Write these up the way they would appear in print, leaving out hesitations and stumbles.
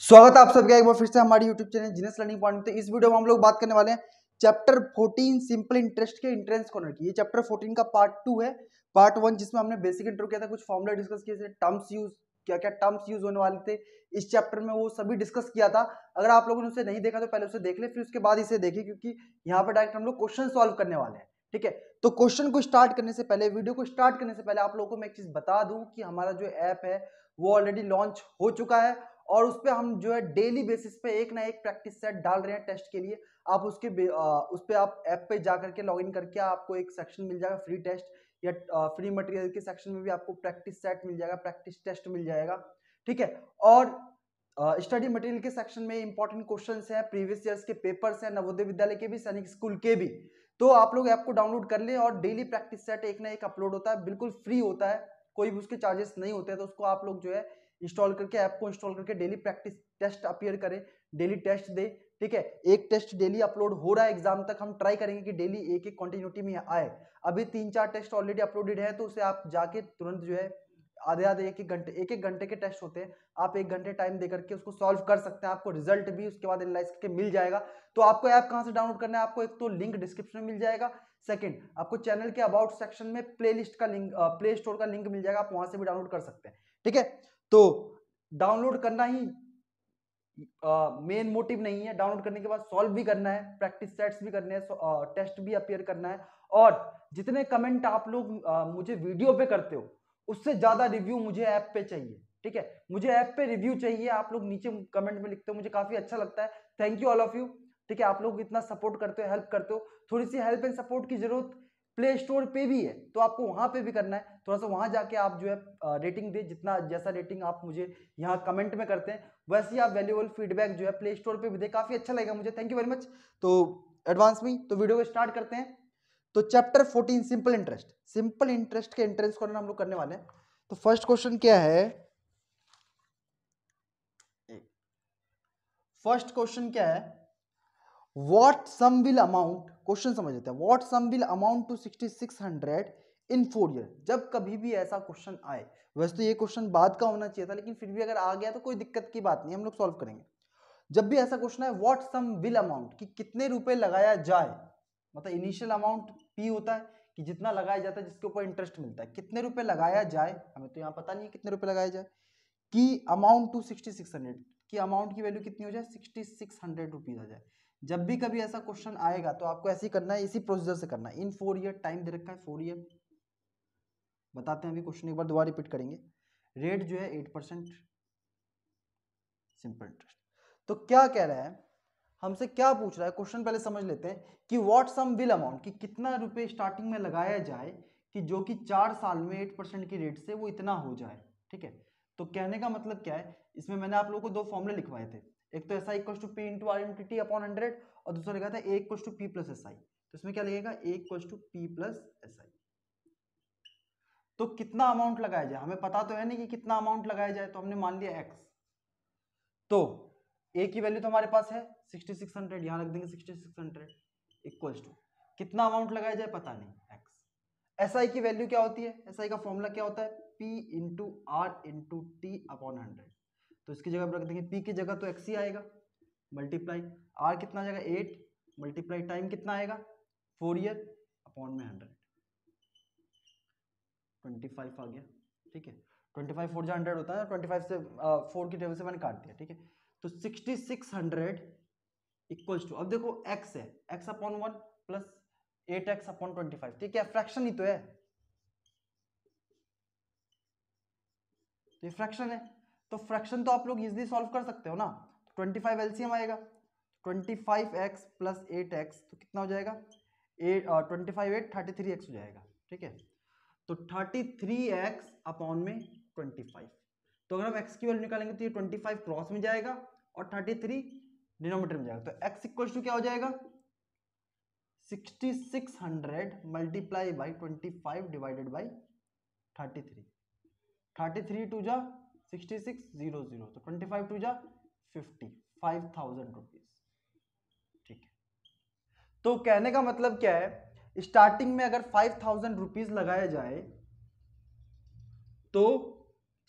स्वागत है आप सबका एक बार फिर से हमारी YouTube channel genius learning point. तो इस वीडियो में हम लोग बात करने वाले हैं चैप्टर 14 सिंपल इंटरेस्ट के इंट्रेंस कॉर्नर की। ये चैप्टर 14 का पार्ट 2 है। पार्ट 1 जिसमें हमने बेसिक इंट्रो किया था, कुछ फॉर्मूला डिस्कस किए थे, टर्म्स यूज क्या क्या टर्म्स यूज होने वाले थे इस चैप्टर में, वो सभी डिस्कस किया था। अगर आप लोगों ने उसे नहीं देखा तो पहले उसे देख ले, फिर उसके बाद इसे देखिए, क्योंकि यहाँ पर डायरेक्ट हम लोग क्वेश्चन सॉल्व करने वाले हैं। ठीक है, तो क्वेश्चन को स्टार्ट करने से पहले, वीडियो को स्टार्ट करने से पहले आप लोगों को मैं एक चीज बता दूं कि हमारा जो ऐप है वो ऑलरेडी लॉन्च हो चुका है और उस पर हम जो है डेली बेसिस पे एक ना एक प्रैक्टिस सेट डाल रहे हैं टेस्ट के लिए। आप उसके उस पे आप ऐप पे जा करके लॉग इन करके आपको एक सेक्शन मिल जाएगा फ्री टेस्ट, या फ्री मटेरियल के सेक्शन में भी आपको प्रैक्टिस सेट मिल जाएगा, प्रैक्टिस टेस्ट मिल जाएगा। ठीक है, और स्टडी मटेरियल के सेक्शन में इंपॉर्टेंट क्वेश्चंस हैं, प्रीवियस ईयर्स के पेपर्स हैं, नवोदय विद्यालय के भी, सैनिक स्कूल के भी। तो आप लोग ऐप को डाउनलोड कर लें और डेली प्रैक्टिस सेट एक ना एक अपलोड होता है, बिल्कुल फ्री होता है, कोई भी उसके चार्जेस नहीं होते हैं। तो उसको आप लोग जो है इंस्टॉल करके, ऐप को इंस्टॉल करके डेली प्रैक्टिस टेस्ट अपीयर करें, डेली टेस्ट दे। ठीक है, एक टेस्ट डेली अपलोड हो रहा है, एग्जाम तक हम ट्राई करेंगे कि डेली एक एक कंटिन्यूटी में आए। अभी 3-4 टेस्ट ऑलरेडी अपलोडेड है, तो उसे आप जाके तुरंत जो है आधे आधे एक एक घंटे के टेस्ट होते हैं, आप 1 घंटे टाइम दे करके उसको सॉल्व कर सकते हैं। आपको रिजल्ट भी उसके बाद एनालाइज करके मिल जाएगा। तो आपको ऐप कहां से डाउनलोड करना है, आपको एक तो लिंक डिस्क्रिप्शन में मिल जाएगा, सेकंड आपको चैनल के अबाउट सेक्शन में प्लेलिस्ट का लिंक, प्ले स्टोर का लिंक मिल जाएगा, आप वहां से भी डाउनलोड कर सकते हैं। ठीक है, तो डाउनलोड करना ही मेन मोटिव नहीं है, डाउनलोड करने के बाद सॉल्व भी करना है, प्रैक्टिस सेट्स भी करने हैं, टेस्ट भी अपीयर करना है। और जितने कमेंट आप लोग मुझे वीडियो पे करते हो, उससे ज्यादा रिव्यू मुझे ऐप पे चाहिए। ठीक है, मुझे ऐप पे रिव्यू चाहिए, आप लोग नीचे कमेंट में लिखते हो, मुझे काफी अच्छा लगता है। Thank you all of you. ठीक है, आप लोग इतना सपोर्ट करते हो, हेल्प करते हो। थोड़ी सी हेल्प एंड सपोर्ट की जरूरत प्ले स्टोर पे भी है, तो आपको वहां पे भी करना है। थोड़ा सा वहां जाके आप जो है रेटिंग दे, जितना जैसा रेटिंग आप मुझे यहाँ कमेंट में करते हैं वैसे ही आप वैल्यूएबल फीडबैक जो है प्ले स्टोर पे भी दे, काफी अच्छा लगेगा मुझे। Thank you very much. तो एडवांस में तो वीडियो को स्टार्ट करते हैं। तो chapter 14 simple interest, simple interest के इंटरेस्ट कॉर्नर हम लोग करने वाले हैं। तो फर्स्ट क्वेश्चन क्या है, फर्स्ट क्वेश्चन क्या है, what sum will amount, question समझ लेते हैं। What sum will amount to 6600 in 4 year. जब कभी भी ऐसा क्वेश्चन आए, वैसे तो ये क्वेश्चन बाद का होना चाहिए था, लेकिन फिर भी अगर आ गया तो कोई दिक्कत की बात नहीं, हम लोग सॉल्व करेंगे। जब भी ऐसा क्वेश्चन है, व्हाट सम विल अमाउंट, कि कितने रुपए लगाया जाए, मतलब इनिशियल अमाउंट पी होता है कि जितना लगाया जाता है जिसके ऊपर इंटरेस्ट मिलता है, कितने रुपए लगाया जाए, हमें तो यहाँ पता नहीं है कितने रुपए लगाया जाए, कि अमाउंट टू 6600, की अमाउंट की वैल्यू कितनी हो जाए, 6600 रुपीज आ जाए। जब भी कभी ऐसा क्वेश्चन आएगा तो आपको ऐसे ही करना है, इसी प्रोसीजर से करना है। इन 4 ईयर टाइम दे रखा है, 4 ईयर बताते हैं। अभी क्वेश्चन एक बार दोबारा रिपीट करेंगे। रेट जो है 8% सिंपल इंटरेस्ट। तो क्या कह रहा है, हमसे क्या पूछ रहा है, क्वेश्चन पहले समझ लेते हैं कि व्हाट सम विल अमाउंट, कि कितना रुपए स्टार्टिंग में लगाया जाए कि जो कि 4 साल में 8% की रेट से वो इतना हो जाए। ठीक है, तो कहने का मतलब क्या है, इसमें मैंने आप लोगों को 2 फॉर्मूले लिखवाए थे, एक तो S I equal to P into R into T upon 100, और दूसरा लिखा था A equal to P plus S I. तो इसमें क्या लिखेगा, A equal to P plus S I. तो कितना अमाउंट लगाया जाए, हमें पता तो है नहीं कि कितना अमाउंट लगाया जाए, तो हमने मान लिया एक्स। तो ए की वैल्यू तो हमारे पास है 6600, यहां रख देंगे 6600 इक्वल्स टू कितना अमाउंट लगाया जाए पता नहीं, एक्स। एस आई की वैल्यू क्या होती है, एस आई का फॉर्मूला क्या होता है, P into R into T upon 100। तो इसकी जगह रख देंगे, पी की जगह तो एक्स ही आएगा, मल्टीप्लाई आर कितना आ जाएगा 8, मल्टीप्लाई टाइम कितना आएगा 4 ईयर अपॉन में 100, 25 आ गया। ठीक है, 25 4 100 होता है, 25 से 4 की टेबल से मैंने काट दिया। ठीक है, तो 6600 इक्वल्स टू, अब देखो x है, x upon 1 plus 8x upon 25। ठीक है, फ्रैक्शन ही तो है, तो ये फ्रैक्शन है, तो फ्रैक्शन तो आप लोग इजीली सॉल्व कर सकते हो ना। 25 एलसीएम आएगा, 25x प्लस 8x तो कितना हो जाएगा, 25 8 33x हो जाएगा। ठीक है, तो 33x अपॉन में 25। तो अगर हम x की वैल्यू निकालेंगे तो ये 25 क्रॉस में जाएगा और 33 डिनोमिनेटर में जाएगा। तो x इक्वल टू क्या हो जाएगा, 6600 multiply by 25 divided by 33। 33 two जा 66 0 0, तो 25 टू जा 50, 5000 रुपीज। ठीक है, तो कहने का मतलब क्या है, स्टार्टिंग में अगर 5000 रुपीज लगाया जाए तो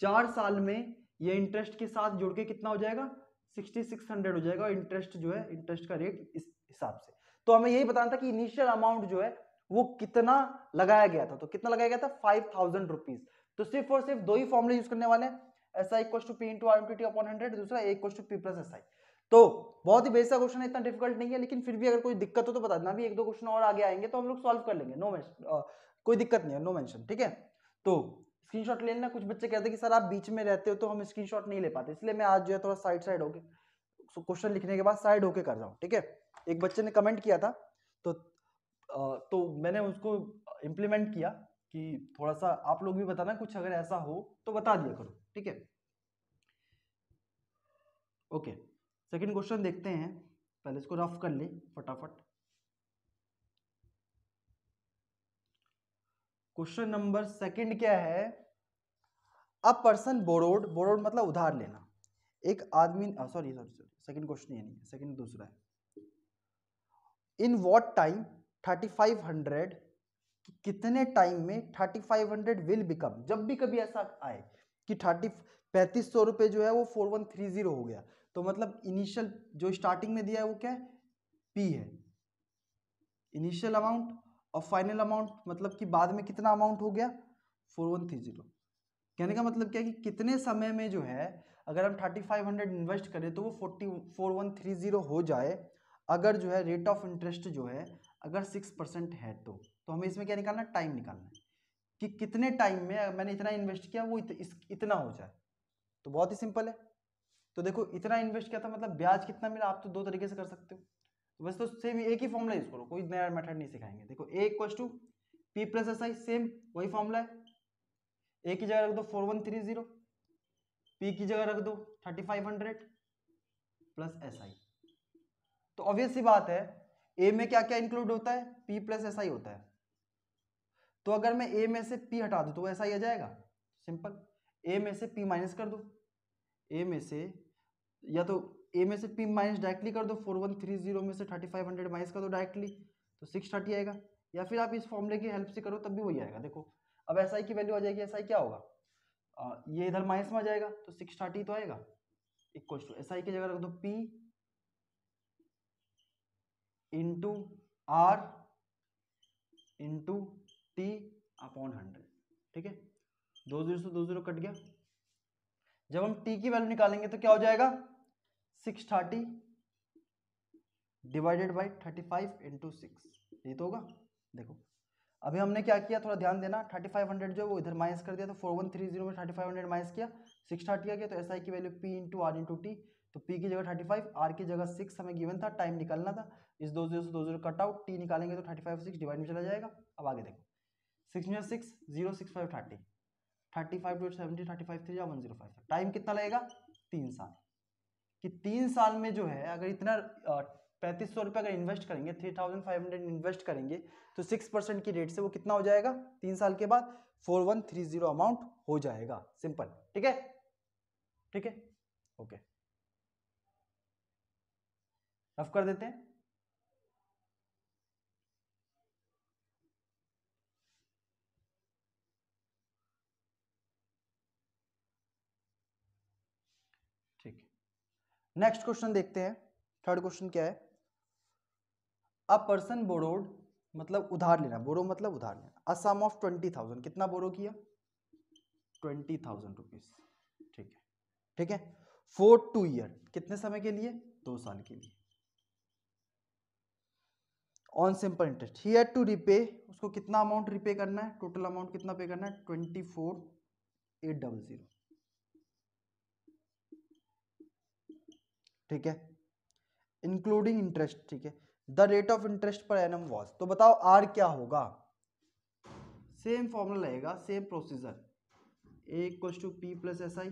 4 साल में ये इंटरेस्ट के साथ जुड़ के कितना हो जाएगा, 6600 हो जाएगा, और इंटरेस्ट जो है, इंटरेस्ट का रेट इस हिसाब से। तो हमें यही बताना था कि इनिशियल अमाउंट जो है वो कितना लगाया गया था। तो कितना लगाया गया था? 5000 रुपीज। तो सिर्फ और सिर्फ दो ही फॉर्मूले यूज करने वाले हैं, SI = P × RMT अपॉन 100, दूसरा A = P + SI। तो बहुत ही बेसिक क्वेश्चन है, इतना डिफिकल्ट नहीं है, लेकिन फिर भी अगर कोई दिक्कत हो तो बता देना, भी एक दो क्वेश्चन और आगे आएंगे तो हम लोग सॉल्व कर लेंगे, नो कोई दिक्कत नहीं है, नो मेंशन, ठीक है। तो स्क्रीनशॉट ले लेना। कुछ बच्चे कहते हैं कि सर आप बीच में रहते हो तो हम स्क्रीनशॉट नहीं ले पाते, इसलिए मैं आज जो है थोड़ा साइड होके क्वेश्चन लिखने के बाद साइड होके कर रहा हूँ, ठीक है। एक बच्चे ने कमेंट किया था, तो मैंने उसको इम्प्लीमेंट किया कि थोड़ा सा आप लोग भी बताना, कुछ अगर ऐसा हो तो बता दिया करो, ठीक है। ओके, सेकंड क्वेश्चन देखते हैं, पहले इसको रफ कर ले फटाफट। क्वेश्चन नंबर सेकंड क्या है? अ पर्सन बोरोड, बोरोड मतलब उधार लेना, एक आदमी, सॉरी सेकंड क्वेश्चन ये नहीं है, सेकंड दूसरा है। इन व्हाट टाइम 3500, कितने टाइम में 3500 विल बिकम, जब भी कभी ऐसा आए कि 3500 रुपए जो है वो 4130 हो गया, तो मतलब इनिशियल जो स्टार्टिंग में दिया है वो क्या है? P है, इनिशियल अमाउंट, और फाइनल अमाउंट मतलब कि बाद में कितना अमाउंट हो गया? 4130। कहने का मतलब क्या है कि कितने समय में जो है अगर हम 3500 इन्वेस्ट करें तो वो 4130 हो जाए, अगर जो है रेट ऑफ इंटरेस्ट जो है अगर 6% है तो हमें इसमें क्या निकालना है? टाइम निकालना है कि कितने टाइम में मैंने इतना इन्वेस्ट किया वो इतना हो जाए। तो बहुत ही सिंपल है। तो देखो इतना इन्वेस्ट किया था मतलब ब्याज कितना मिला, आप तो दो तरीके से कर सकते हो। तो वैसे तो सेम एक ही फॉर्मूला यूज करो, कोई नया मेथड नहीं सिखाएंगे। देखो A = P + SI, सेम वही फॉर्मूला है। A की जगह रख दो 4130, P की जगह रख दो 3500 प्लस SI। तो ऑब्वियस सी बात है, A में क्या क्या इंक्लूड होता है? P + SI होता है। तो अगर मैं A में से P हटा दूं तो SI आ जाएगा, सिंपल। A में से P माइनस कर दो, A में से, या तो A में से P माइनस डायरेक्टली कर दो, 4130 में से 3500 माइनस कर दो डायरेक्टली, तो 630 आएगा। या फिर आप इस फॉर्मूले की हेल्प से करो तब भी वही आएगा। देखो अब SI की वैल्यू आ जाएगी, SI क्या होगा? ये इधर माइनस में आ जाएगा तो 630 तो आएगा, इक्वल टू SI की जगह रख दो P into R into T upon 100, ठीक है। 20 से 20 कट गया। जब हम T की वैल्यू निकालेंगे तो क्या हो जाएगा? 630 डिवाइडेड बाई 35 इंटू 6, ये तो होगा। देखो अभी हमने क्या किया, थोड़ा ध्यान देना, 3500 जो वो इधर माइनस कर दिया, तो 4130 में 3500 माइनस किया, 630 आ गया। तो SI की value P into R into T, तो P की जगह 35, R की जगह 6 हमें गिवन था, टाइम निकालना था। इस 20 से 20 कट आउट, T निकालेंगे तो 35 6 डिवाइड में चला जाएगा। अब आगे देखो 6 में 6 0 6 5 30, 35 to 70, 35 3 105। टाइम कितना लगेगा? 3 साल। कि 3 साल में जो है अगर इतना 3500 रुपये अगर इन्वेस्ट करेंगे, 3500 इन्वेस्ट करेंगे, तो 6% की रेट से वो कितना हो जाएगा? 3 साल के बाद 4130 अमाउंट हो जाएगा, सिंपल। ठीक है, ठीक है, ओके, रफ कर देते हैं। ठीक है, नेक्स्ट क्वेश्चन देखते हैं। थर्ड क्वेश्चन क्या है? अ पर्सन बोरोड मतलब उधार लेना, बोरो मतलब उधार लेना, अ सम ऑफ 20,000, कितना बोरो किया? 20,000 रुपीज, ठीक है, ठीक है, फॉर 2 ईयर, कितने समय के लिए? 2 साल के लिए, on simple interest. He had to repay, उसको कितना अमाउंट रिपे करना है? टोटल अमाउंट कितना पे करना है? 24,800, ठीक है, इंक्लूडिंग इंटरेस्ट, ठीक है। The rate of interest per annum was, तो बताओ आर क्या होगा? सेम फॉर्मूला रहेगा, same procedure, A = P + SI,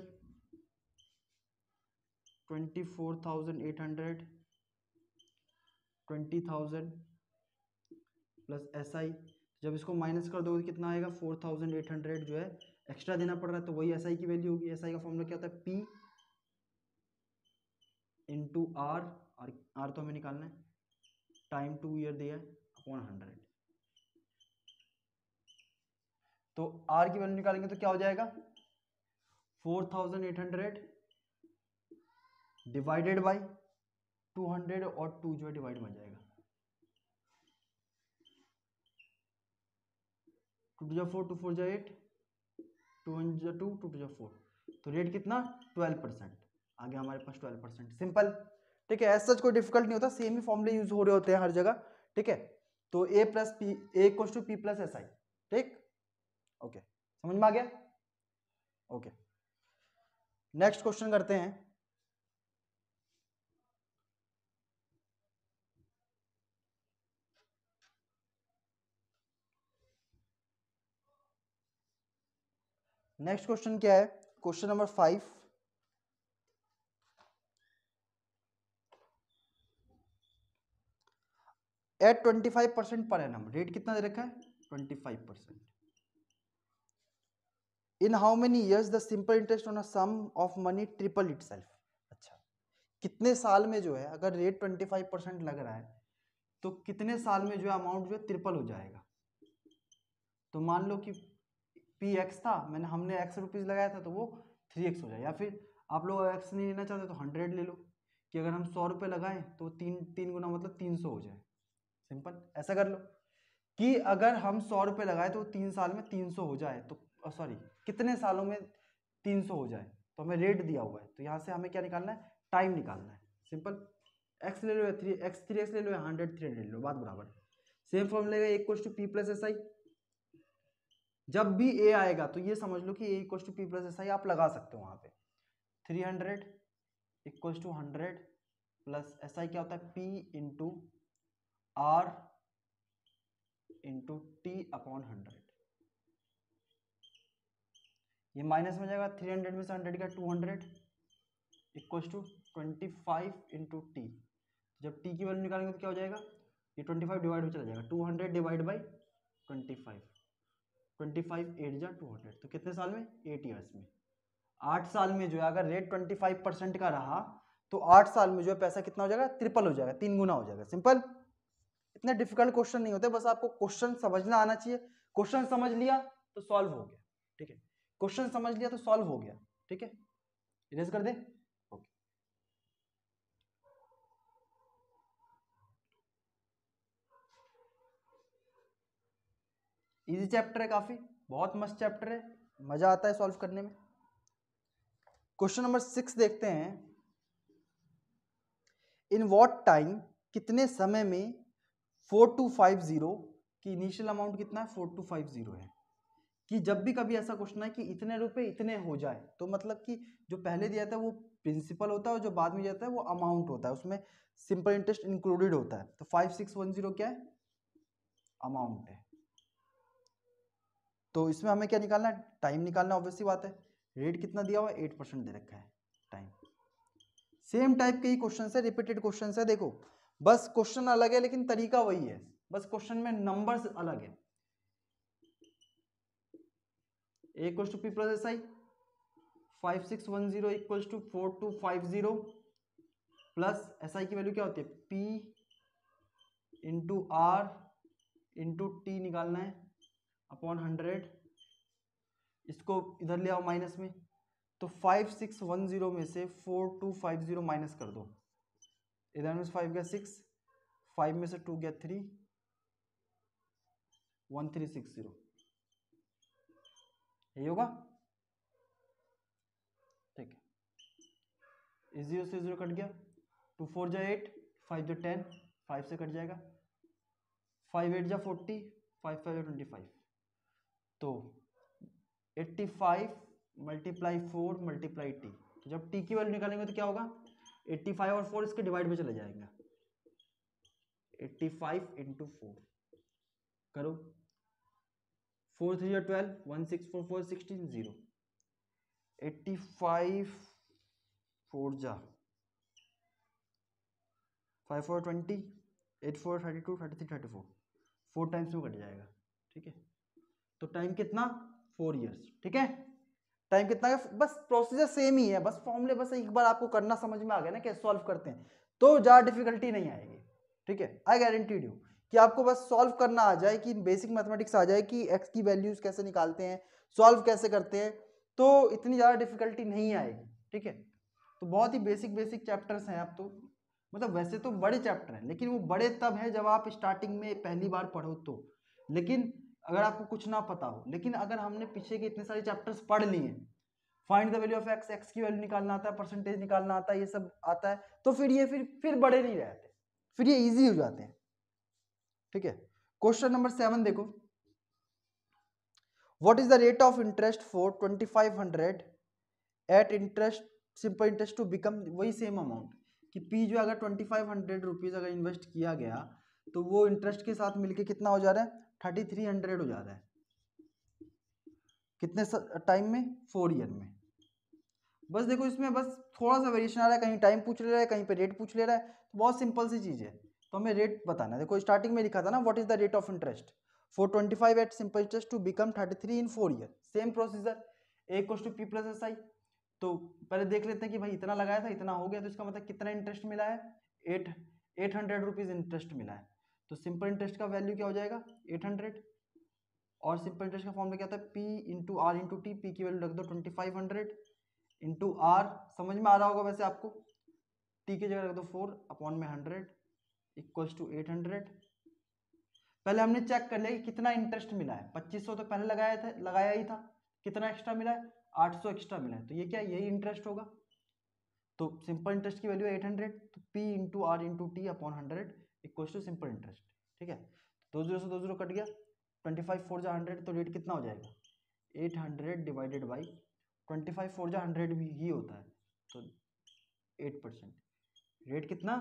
24,800 20,000 plus SI। जब इसको माइनस कर दोगे कितना आएगा? 4,800 जो है एक्स्ट्रा देना पड़ रहा है, तो वही SI की वैल्यू होगी। SI का फॉर्मूला क्या होता है? P इंटू R, R तो हमें निकालना है, टाइम 2 ईयर दिया है अपॉन 100। तो R की वैल्यू निकालेंगे तो क्या हो जाएगा? 4,800 डिवाइडेड बाई 200 और 2 जो है डिवाइड बन जाएगा, 2 टू जा 4, 2 4 जा 8, 2 1 जा 2, 2 2 जा 4, तो रेट कितना 12%, आगे हमारे पास 12%, सिंपल। ठीक है, ऐसा कोई डिफिकल्ट नहीं होता, सेम ही फॉर्मूले यूज हो रहे होते हैं हर जगह। ठीक है, तो a plus P, a equals to P plus S I. ठीक, ओके, समझ में आ गया? ओके, नेक्स्ट क्वेश्चन करते हैं। नेक्स्ट क्वेश्चन क्या है? Question number 5, eight 25% per annum, rate कितना दे रखा है 25%, in how many years the simple interest on a sum of money triple itself. अच्छा, कितने साल में जो है अगर रेट 25% लग रहा है तो कितने साल में जो है अमाउंट जो है ट्रिपल हो जाएगा। तो मान लो कि पी एक्स था, हमने एक्स रुपीज लगाया था तो वो 3x हो जाए, या फिर आप लोग एक्स नहीं लेना चाहते तो 100 ले लो, कि अगर हम 100 रुपये लगाएं तो तीन गुना मतलब 300 हो जाए। सिंपल, ऐसा कर लो कि अगर हम 100 रुपये लगाए तो 3 साल में 300 हो जाए, तो सॉरी कितने सालों में 300 हो जाए, तो हमें रेट दिया हुआ है, तो यहाँ से हमें क्या निकालना है, टाइम निकालना है। सिंपल, एक्स ले लो या 3x ले लो या 100 300 ले लो, बात बराबर। सेम फॉर्मूले का equal to P plus S I, जब भी ए आएगा तो ये समझ लो कि A equal to P plus S I आप लगा सकते हो वहां पे। 300 equal to 100 plus S I क्या होता है P into R into T upon 100, ये माइनस में जाएगा, 300 में से 100 का 200 इक्वल टू 25 इंटू टी, जब टी की वैल्यू निकालेंगे तो क्या हो जाएगा, ये 25 डिवाइड में चला जाएगा, 200 डिवाइड बाई 25, 25 8 जा 200, तो कितने साल में 8 ईयर्स में, 8 साल में जो है अगर रेट 25% का रहा तो 8 साल में जो है पैसा कितना हो जाएगा, ट्रिपल हो जाएगा, 3 गुना हो जाएगा। सिंपल, इतने डिफिकल्ट क्वेश्चन नहीं होते, बस आपको क्वेश्चन समझना आना चाहिए। क्वेश्चन समझ लिया तो सॉल्व हो गया। ठीक है, क्वेश्चन समझ लिया तो सॉल्व हो गया। ठीक है, इरेज कर दे। ओके, इजी चैप्टर है, काफी बहुत मस्त चैप्टर है, मजा आता है सॉल्व करने में। क्वेश्चन नंबर 6 देखते हैं। इन व्हाट टाइम, कितने समय में 4250 की इनिशियल अमाउंट कितना है 4250 है, कि जब भी कभी ऐसा क्वेश्चन है कि इतने रुपए इतने हो जाए, तो मतलब कि जो पहले दिया था वो प्रिंसिपल होता है और जो बाद में जाता है वो अमाउंट होता है, उसमें सिंपल इंटरेस्ट इंक्लूडेड होता है। तो 5610 क्या है, अमाउंट है। तो इसमें हमें क्या निकालना है, टाइम निकालना, ऑब्वियस सी बात है। रेट कितना दिया हुआ है 8% दे रखा है टाइम। सेम टाइप के ही क्वेश्चन है, रिपीटेड क्वेश्चन है, देखो बस क्वेश्चन अलग है लेकिन तरीका वही है, बस क्वेश्चन में नंबर्स अलग है। a equals to P plus S I, 5610 equals to 4250 plus S I की वैल्यू क्या होती है p into R into T निकालना है अपॉन 100, इसको इधर ले आओ माइनस में, तो 5610 में से 4250 माइनस कर दो, इधर में से 5 गया 6, 5 में से 2 गया 3, 1360, यही होगा। ठीक है, इस 0 से 0 कट गया, 2 4 जा 8, 5 जा 10, 5 से कट जाएगा, 5 8 जा 40, 5 5 जा 25, तो 85 मल्टीप्लाई 4 मल्टीप्लाई टी, तो जब टी की वैल्यू निकालेंगे तो क्या होगा, 85 और 4 इसके डिवाइड में चले जाएंगे, 85 इंटू 4 करो, 4 3 12, 1 6 4 4 16 0, 85 4 जा 5 4 20, 8 4 32 33 34, 4 टाइम्स में कट जाएगा। ठीक है, तो टाइम कितना 4 इयर्स। ठीक है, टाइम कितना है, बस प्रोसीजर सेम ही है, बस फॉर्मूले बस एक बार आपको करना समझ में आ गया ना कैसे सॉल्व करते हैं, तो ज्यादा डिफिकल्टी नहीं आएगी। ठीक है, आई गारंटीड यू कि आपको बस सॉल्व करना आ जाए, कि बेसिक मैथमेटिक्स आ जाए कि एक्स की वैल्यूज कैसे निकालते हैं, सॉल्व कैसे करते हैं, तो इतनी ज्यादा डिफिकल्टी नहीं आएगी। ठीक है, तो बहुत ही बेसिक बेसिक चैप्टर्स हैं। आप तो मतलब वैसे तो बड़े चैप्टर हैं, लेकिन वो बड़े तब है जब आप स्टार्टिंग में पहली बार पढ़ो तो। लेकिन अगर आपको कुछ ना पता हो, लेकिन अगर हमने पीछे के इतने सारे चैप्टर्स पढ़ लिए, find the value of x, x की वैल्यू निकालना आता है, परसेंटेज निकालना आता है, ये सब आता है, तो फिर ये फिर बड़े नहीं रहते, फिर ये इजी हो जाते हैं। ठीक है, क्वेश्चन नंबर 7 देखो, what is the rate of interest for 2500 at interest simple interest to become, वही सेम अमाउंट कि पी जो अगर 2500 रुपीज अगर इन्वेस्ट किया गया तो वो इंटरेस्ट के साथ मिलके कितना हो जा रहा है, 3300 हो जा रहा है। कितने टाइम में, 4 ईयर में। बस देखो इसमें बस थोड़ा सा वेरिएशन आ रहा है, कहीं टाइम पूछ ले रहा है, कहीं पे रेट पूछ ले रहा है, तो बहुत सिंपल सी चीज है। तो हमें रेट बताना है। देखो स्टार्टिंग में लिखा था ना, what is the rate of interest for 25 at simple interest to become 33 in 4 year. Same procedure, A equals to P plus S I. तो पहले देख लेते हैं कि भाई इतना लगाया था, इतना हो गया, तो इसका मतलब कितना इंटरेस्ट मिला है, 800 रुपीज इंटरेस्ट मिला है। तो सिंपल इंटरेस्ट का वैल्यू क्या हो जाएगा, 800, और सिंपल इंटरेस्ट का फॉर्मूला क्या था, P into R into T. P की वैल्यू रख दो 2500 इंटू आर, समझ में आ रहा होगा वैसे आपको, टी की जगह रख दो 4 अपॉन में 100 इक्वल्स टू 800। पहले हमने चेक कर लिया कि कितना इंटरेस्ट मिला है, 2500 तो पहले लगाया ही था, कितना एक्स्ट्रा मिला है, 800 एक्स्ट्रा मिला है, तो ये क्या, यही इंटरेस्ट होगा। तो सिंपल इंटरेस्ट की वैल्यू 800, तो P into R into T upon 100 equals to simple interest. ठीक है, 2 0 से 2 0 कट गया, 25 4 जा 100, तो रेट कितना हो जाएगा, 800 डिवाइडेड बाई 25 4 जा 100 भी ही होता है, तो 8%। रेट कितना,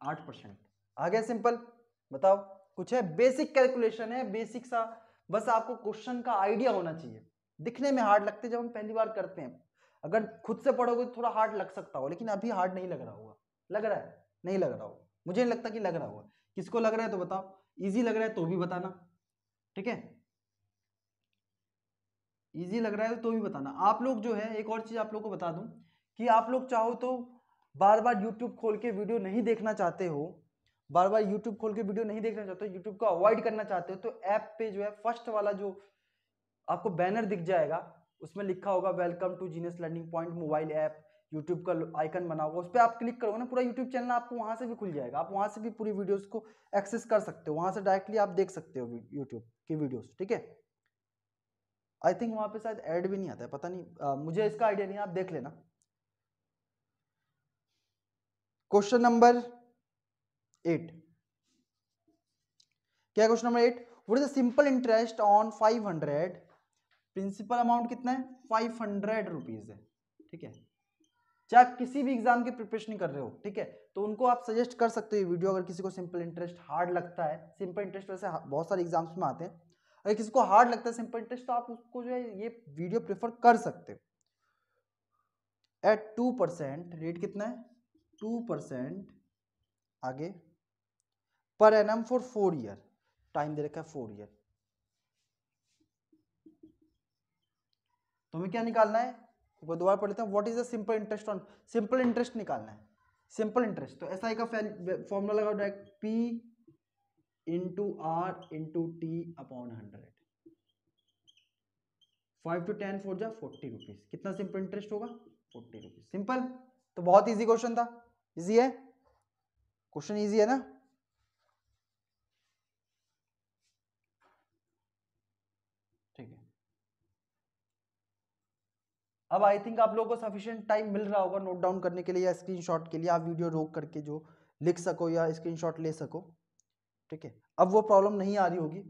8%। आ गया सिंपल। बताओ, कुछ है, बेसिक कैलकुलेशन है, बेसिक सा, बस आपको क्वेश्चन का आइडिया होना चाहिए। दिखने में हार्ड लगते जब हम पहली बार करते हैं, अगर खुद से पढ़ोगे तो थोड़ा हार्ड लग सकता हो, लेकिन अभी हार्ड नहीं लग रहा होगा। लग रहा है, नहीं लग रहा होगा, मुझे नहीं लगता कि लग रहा होगा। किसको लग रहा है तो बताओ, इजी लग रहा है तो भी बताना। ठीक है, इजी लग रहा है तो भी बताना। आप लोग जो है, एक और चीज आप लोग को बता दूं कि आप लोग चाहो तो बार बार यूट्यूब खोल के वीडियो नहीं देखना चाहते हो, बार बार यूट्यूब खोल के वीडियो नहीं देखना चाहते हो, यूट्यूब को अवॉइड करना चाहते हो, तो ऐप पे जो है फर्स्ट वाला जो आपको बैनर दिख जाएगा, उसमें लिखा होगा welcome to genius learning point mobile app, YouTube का आइकन बना होगा, उस पर आप क्लिक करोगे ना, पूरा यूट्यूब चैनल आपको वहां से भी खुल जाएगा। आप वहां से भी पूरी वीडियोस को एक्सेस कर सकते हो, वहां से डायरेक्टली आप देख सकते हो यूट्यूब की वीडियोस। ठीक है, आई थिंक वहां पे शायद ऐड भी नहीं आता है, पता नहीं, मुझे इसका आइडिया नहीं है, आप देख लेना। क्वेश्चन नंबर 8, क्या question number 8, what is the simple interest on 500, principal amount कितना है, 500 रुपीज है। ठीक है, चाहे आप किसी भी एग्जाम की प्रिपरेशन कर रहे हो, ठीक है, तो उनको आप सजेस्ट कर सकते हो ये वीडियो। अगर किसी को सिंपल इंटरेस्ट हार्ड लगता है, सिंपल इंटरेस्ट वैसे बहुत सारे एग्जाम्स में आते हैं, अगर किसी को हार्ड लगता है सिंपल इंटरेस्ट, तो आप उसको जो है ये वीडियो प्रेफर कर सकते हो। एट 2%, रेट कितना है, 2% आगे, per annum for 4 year, time दे रखा है 4 ईयर। तो हमें क्या निकालना है, वो दोबारा पढ़ लेते हैं, what is the simple interest on, simple interest निकालना है, सिंपल इंटरेस्ट। तो एसआई का फॉर्मूला लगाओ direct, P into R into T upon 100, 5 to 10 4 जा 40 रुपीज, कितना सिंपल इंटरेस्ट होगा, 40 रुपीज। सिंपल, तो बहुत इजी क्वेश्चन था, इजी है क्वेश्चन, इजी है ना। ठीक है, अब आई थिंक आप लोगों को सफिशिएंट टाइम मिल रहा होगा नोट डाउन करने के लिए या स्क्रीनशॉट के लिए, आप वीडियो रोक करके जो लिख सको या स्क्रीनशॉट ले सको। ठीक है, अब वो प्रॉब्लम नहीं आ रही होगी।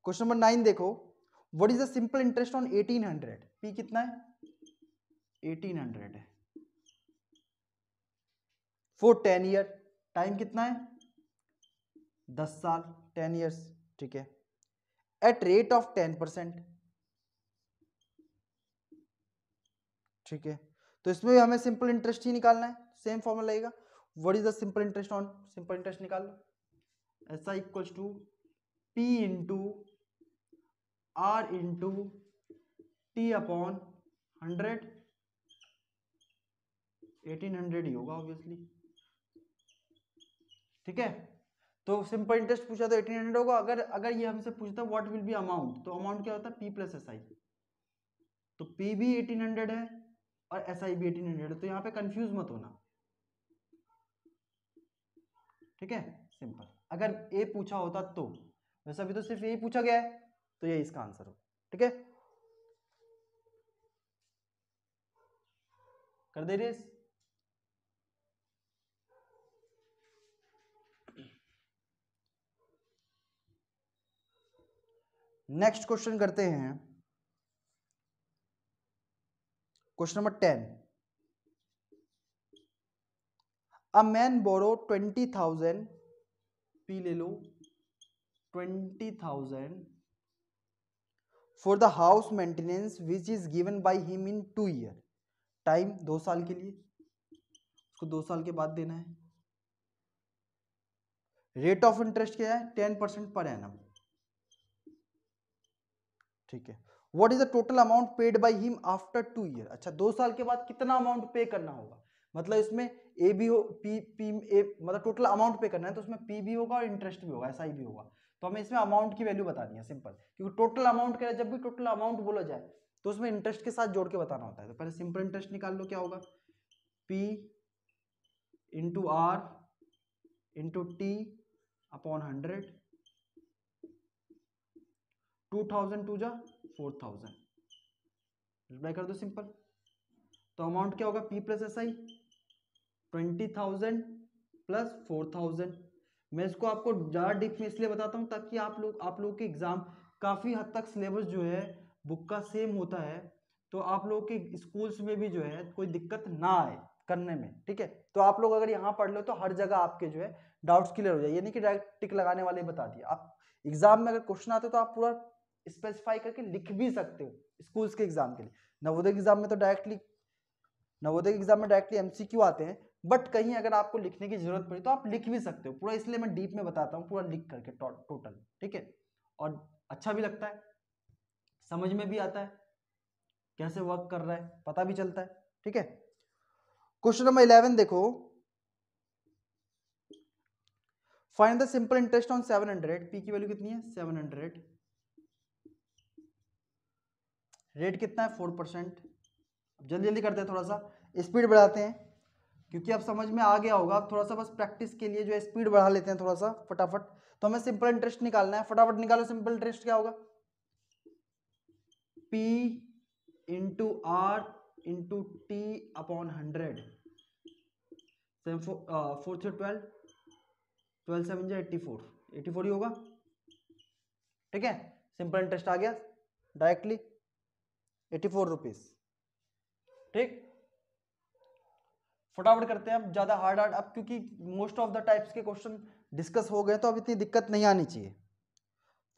क्वेश्चन नंबर 9 देखो, what is the simple interest on 1800, P कितना है, 1800 है, फॉर 10 ईयर, टाइम कितना है, 10 साल, 10 ईयर्स। ठीक है, एट रेट ऑफ 10%। ठीक है, तो इसमें भी हमें सिंपल इंटरेस्ट ही निकालना है, सेम फॉर्मूला लगेगा, what is the simple interest on, simple interest निकाल लो, SI equals to P into R into T upon 100, 1800 ही होगा ऑब्वियसली। ठीक है, तो सिंपल इंटरेस्ट पूछा तो 1800 होगा। अगर अगर ये हमसे पूछता व्हाट विल बी अमाउंट, तो अमाउंट क्या होता है, पी प्लस एस आई, तो पी भी 1800 है और SIB 1800, तो यहाँ पे कंफ्यूज मत होना, ठीक है, सिंपल। अगर ए पूछा होता तो, वैसे अभी तो सिर्फ यही पूछा गया है, तो ये इसका आंसर हो, ठीक है, कर दे रेस। नेक्स्ट क्वेश्चन करते हैं, question number 10। A man borrow 20,000, P ले लो, 20,000 for the house maintenance which is given by him in 2 year. Time 2 साल के लिए, उसको 2 साल के बाद देना है। रेट ऑफ इंटरेस्ट क्या है, 10% पर एनम, ठीक है। What is the total amount paid by him after 2 year. अच्छा, 2 साल के बाद कितना अमाउंट पे करना होगा, मतलब इसमें ए भी हो, पी ए, मतलब टोटल अमाउंट पे करना है, तो उसमें पी भी होगा और इंटरेस्ट भी होगा, SI भी होगा। तो हमें इसमें अमाउंट की वैल्यू बतानी है, सिंपल, क्योंकि टोटल अमाउंट क्या है, जब भी टोटल अमाउंट बोला जाए तो उसमें इंटरेस्ट के साथ जोड़ के बताना होता है। तो पहले सिंपल इंटरेस्ट निकाल लो, क्या होगा, P into R into T upon 100, 2000 two जा 4000, रिप्लाई कर दो सिंपल। तो अमाउंट क्या होगा, P प्लस SI 20,000 प्लस 4,000। मैं इसको आपको ज़्यादा डीप में इसलिए बताता हूँ ताकि आप लोगों के एग्जाम काफ़ी हद तक सिलेबस जो है बुक का सेम होता है, तो आप लोगों के स्कूल्स में भी जो है कोई दिक्कत ना आए करने में, ठीक है। तो आप लोग अगर यहाँ पढ़ लो तो हर जगह आपके जो है डाउट्स क्लियर हो जाए, ये नहीं कि डायरेक्ट टिक लगाने वाले बता दिए। आप एग्जाम में अगर क्वेश्चन आते तो आप पूरा स्पेसिफाई करके लिख भी सकते हो स्कूल्स के एग्जाम के लिए। नवोदय एग्जाम में तो नवोदय एग्जाम में डायरेक्टली MCQ आते हैं, बट कहीं अगर आपको लिखने की जरूरत पड़ी तो आप लिख भी सकते हो पूरा, इसलिए मैं डीप में बताता हूँ पूरा लिख करके टोटल, ठीक है। और अच्छा भी लगता है, समझ में भी आता है कैसे वर्क कर रहा है, पता भी चलता है, ठीक है। क्वेश्चन नंबर 11 देखो, find the simple interest on 700, P की वैल्यू कितनी है 700, रेट कितना है 4%। जल्दी जल्दी करते हैं, थोड़ा सा स्पीड बढ़ाते हैं, क्योंकि अब समझ में आ गया होगा, थोड़ा सा बस प्रैक्टिस के लिए जो है स्पीड बढ़ा लेते हैं थोड़ा सा फटाफट। तो हमें सिंपल इंटरेस्ट निकालना है, फटाफट निकालो। सिंपल इंटरेस्ट क्या होगा, P into R into T upon 100, 4 से 12, 12 7 जा 84, 84 ही होगा, ठीक है। सिंपल इंटरेस्ट आ गया डायरेक्टली 84 रुपीज, ठीक। फटाफट करते हैं, अब ज्यादा हार्ड अब क्योंकि मोस्ट ऑफ द टाइप्स के क्वेश्चन डिस्कस हो गए तो अब इतनी दिक्कत नहीं आनी चाहिए।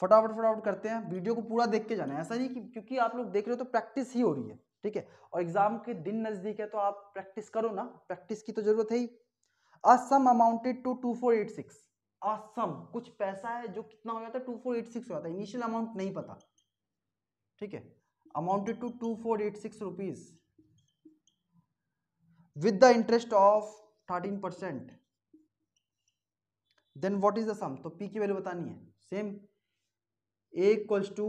फटाफट फटाफट करते हैं, वीडियो को पूरा देख के जाना है, ऐसा नहीं कि क्योंकि आप लोग देख रहे हो तो प्रैक्टिस ही हो रही है, ठीक है। और एग्जाम के दिन नजदीक है तो आप प्रैक्टिस करो ना, प्रैक्टिस की तो जरूरत है ही। असम अमाउंटेड टू 2486, असम कुछ पैसा है जो कितना हो जाता है 2486 हो जाता है, इनिशियल अमाउंट नहीं पता, ठीक है। Amounted to 2486 rupees with the interest of 13%, then what is the sum. तो P की वैल्यू बतानी है, सेम A इक्वल्स टू,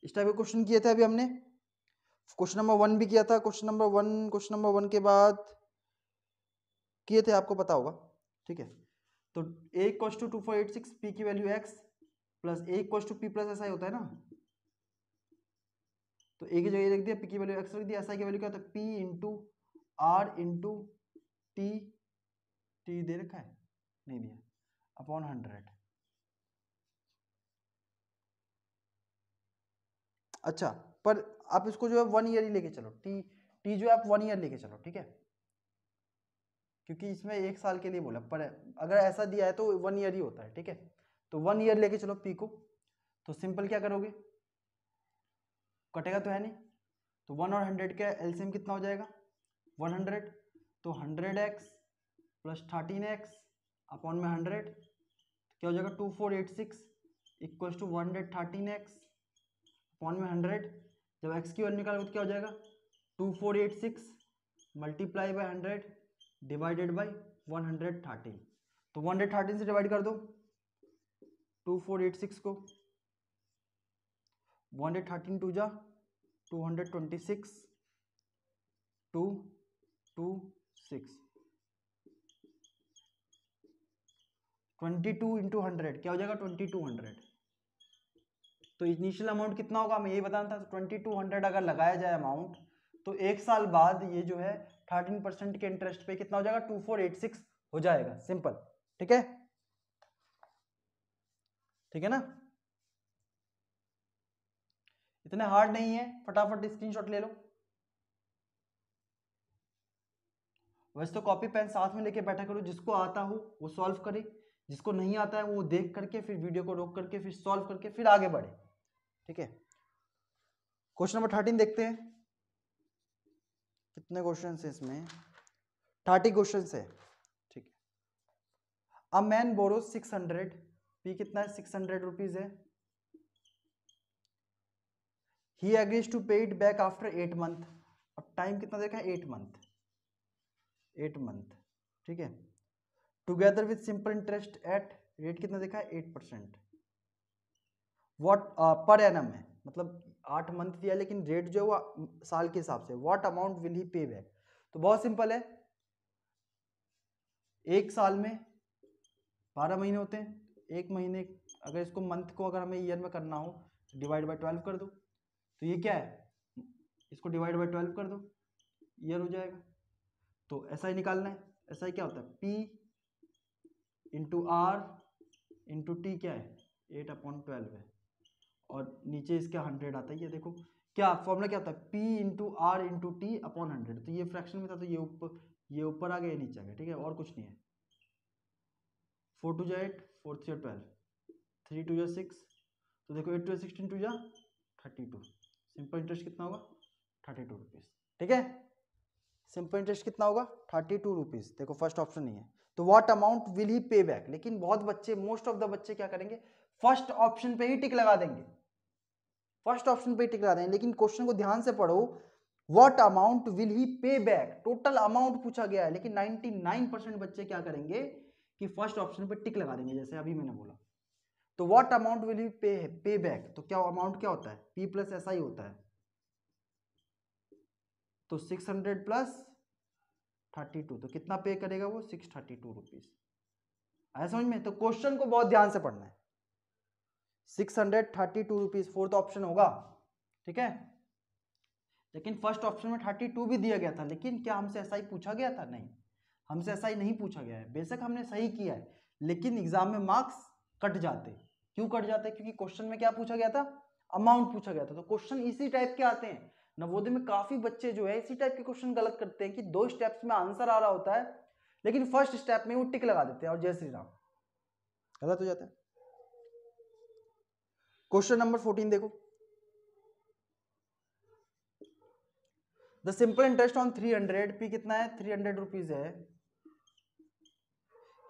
इस टाइप के क्वेश्चन किए थे अभी हमने, क्वेश्चन नंबर 1 भी किया था, क्वेश्चन नंबर वन के बाद किए थे, आपको पता होगा, ठीक है। तो A इक्वल्स टू 2486, P की value x plus A equals to P plus SI होता है ना, तो A की जगह लिख दिया, P की वैल्यू x रख दिया, SI की वैल्यू क्या होता है P into R into T दे रखा है, नहीं दिया, अपॉन 100। अच्छा, पर आप इसको जो है 1 ईयर ही लेके चलो, टी जो है आप 1 ईयर लेके चलो, ठीक है, क्योंकि इसमें 1 साल के लिए बोला, पर अगर ऐसा दिया है तो 1 ईयर ही होता है, ठीक है। तो 1 ईयर लेके चलो पी को, तो सिंपल क्या करोगे, कटेगा तो है नहीं, तो 1 और 100 का एलसीएम कितना हो जाएगा 100, तो 100x प्लस 13x अपॉन में 100, तो क्या हो जाएगा 2486 इक्वल्स टू 113x अपॉन में 100। जब x की वैल्यू निकालोगे तो क्या हो जाएगा 2486 मल्टीप्लाई बाय 100 डिवाइडेड बाय 113, तो 113 से डिवाइड कर दो 2486 को, 113 टू जा 226 226 22 इंटू 100 क्या हो जाएगा 2200। तो इनिशियल अमाउंट कितना होगा हमें यही बताना था। 2200 अगर लगाया जाए अमाउंट तो एक साल बाद ये जो है 13% के इंटरेस्ट पे कितना हो जाएगा 2486 हो जाएगा। सिंपल। ठीक है, ठीक है ना, इतना हार्ड नहीं है, फटाफट स्क्रीनशॉट ले लो। वैसे तो कॉपी पेन साथ में लेके बैठा करो, जिसको आता हो वो सॉल्व करे, जिसको नहीं आता है वो देख करके फिर वीडियो को रोक करके फिर सॉल्व करके फिर आगे बढ़े। ठीक है, क्वेश्चन नंबर 13 देखते हैं। कितने क्वेश्चन है इसमें? 30 क्वेश्चन है। ठीक है, अ मैन बोरोज 600, पी कितना है 600 रुपीज है। ही एग्रीज टू पे इट बैक आफ्टर 8 मंथ। अब टाइम कितना देखा है 8 मंथ, 8 मंथ। ठीक है, together with simple interest at rate कितना देखा है 8%। व्हाट पर एनम है, मतलब 8 मंथ दिया लेकिन रेट जो है वो साल के हिसाब से। व्हाट अमाउंट विल ही पे बैक? तो बहुत सिंपल है, एक साल में 12 महीने होते हैं, एक महीने अगर इसको मंथ को अगर हमें ईयर में करना हो डिवाइड बाय 12 कर दो, तो ये क्या है, इसको डिवाइड बाय 12 कर दो, ईयर हो जाएगा। तो ऐसा ही निकालना है। ऐसा ही क्या होता है P into R into T क्या है 8/12 है, और नीचे इसका 100 आता है। ये देखो क्या फॉर्मूला क्या होता है P into R into T upon 100। तो ये फ्रैक्शन में था तो ये ऊपर आ गया, ये नीचे आ गया। ठीक है, और कुछ नहीं है। 4 2 8, 4 3 12, 3 2 6, तो देखो 8 2 16 2 32। सिंपल इंटरेस्ट कितना होगा 32 रुपीज। ठीक है, सिंपल इंटरेस्ट कितना होगा 32 रुपीज। देखो फर्स्ट ऑप्शन नहीं है, तो व्हाट अमाउंट विल ही पे बैक। लेकिन बहुत बच्चे, मोस्ट ऑफ द बच्चे क्या करेंगे, फर्स्ट ऑप्शन पे ही टिक लगा देंगे, फर्स्ट ऑप्शन पे टिक लगा देंगे। लेकिन क्वेश्चन को ध्यान से पढ़ो, व्हाट अमाउंट विल ही पे बैक, टोटल अमाउंट पूछा गया है। लेकिन 99% बच्चे क्या करेंगे कि फर्स्ट ऑप्शन पे टिक लगा देंगे, जैसे अभी मैंने बोला। तो व्हाट अमाउंट विल ही पे बैक, तो क्या अमाउंट क्या होता है P प्लस ऐसा ही होता है। तो 600 प्लस 32, तो कितना पे करेगा वो 632 रुपीज। आया समझ में? तो क्वेश्चन को बहुत ध्यान से पढ़ना है। 632 रुपीज फोर्थ ऑप्शन होगा। ठीक है, लेकिन फर्स्ट ऑप्शन में 32 भी दिया गया था, लेकिन क्या हमसे ऐसा ही पूछा गया था? नहीं, हमसे ऐसा ही नहीं पूछा गया है। बेशक हमने सही किया है, लेकिन एग्जाम में मार्क्स कट जाते। क्यों कट जाते? क्योंकि क्वेश्चन में क्या पूछा गया था, अमाउंट पूछा गया था। तो क्वेश्चन इसी टाइप के आते हैं। नवोदय में काफी बच्चे जो है इसी टाइप के क्वेश्चन गलत करते हैं कि 2 स्टेप्स में आंसर आ रहा होता है, लेकिन फर्स्ट स्टेप में वो टिक लगा देते हैं और जय श्री राम, गलत हो जाता है। क्वेश्चन नंबर 14 देखो, the simple interest on 300, P कितना है 300 रुपीज है।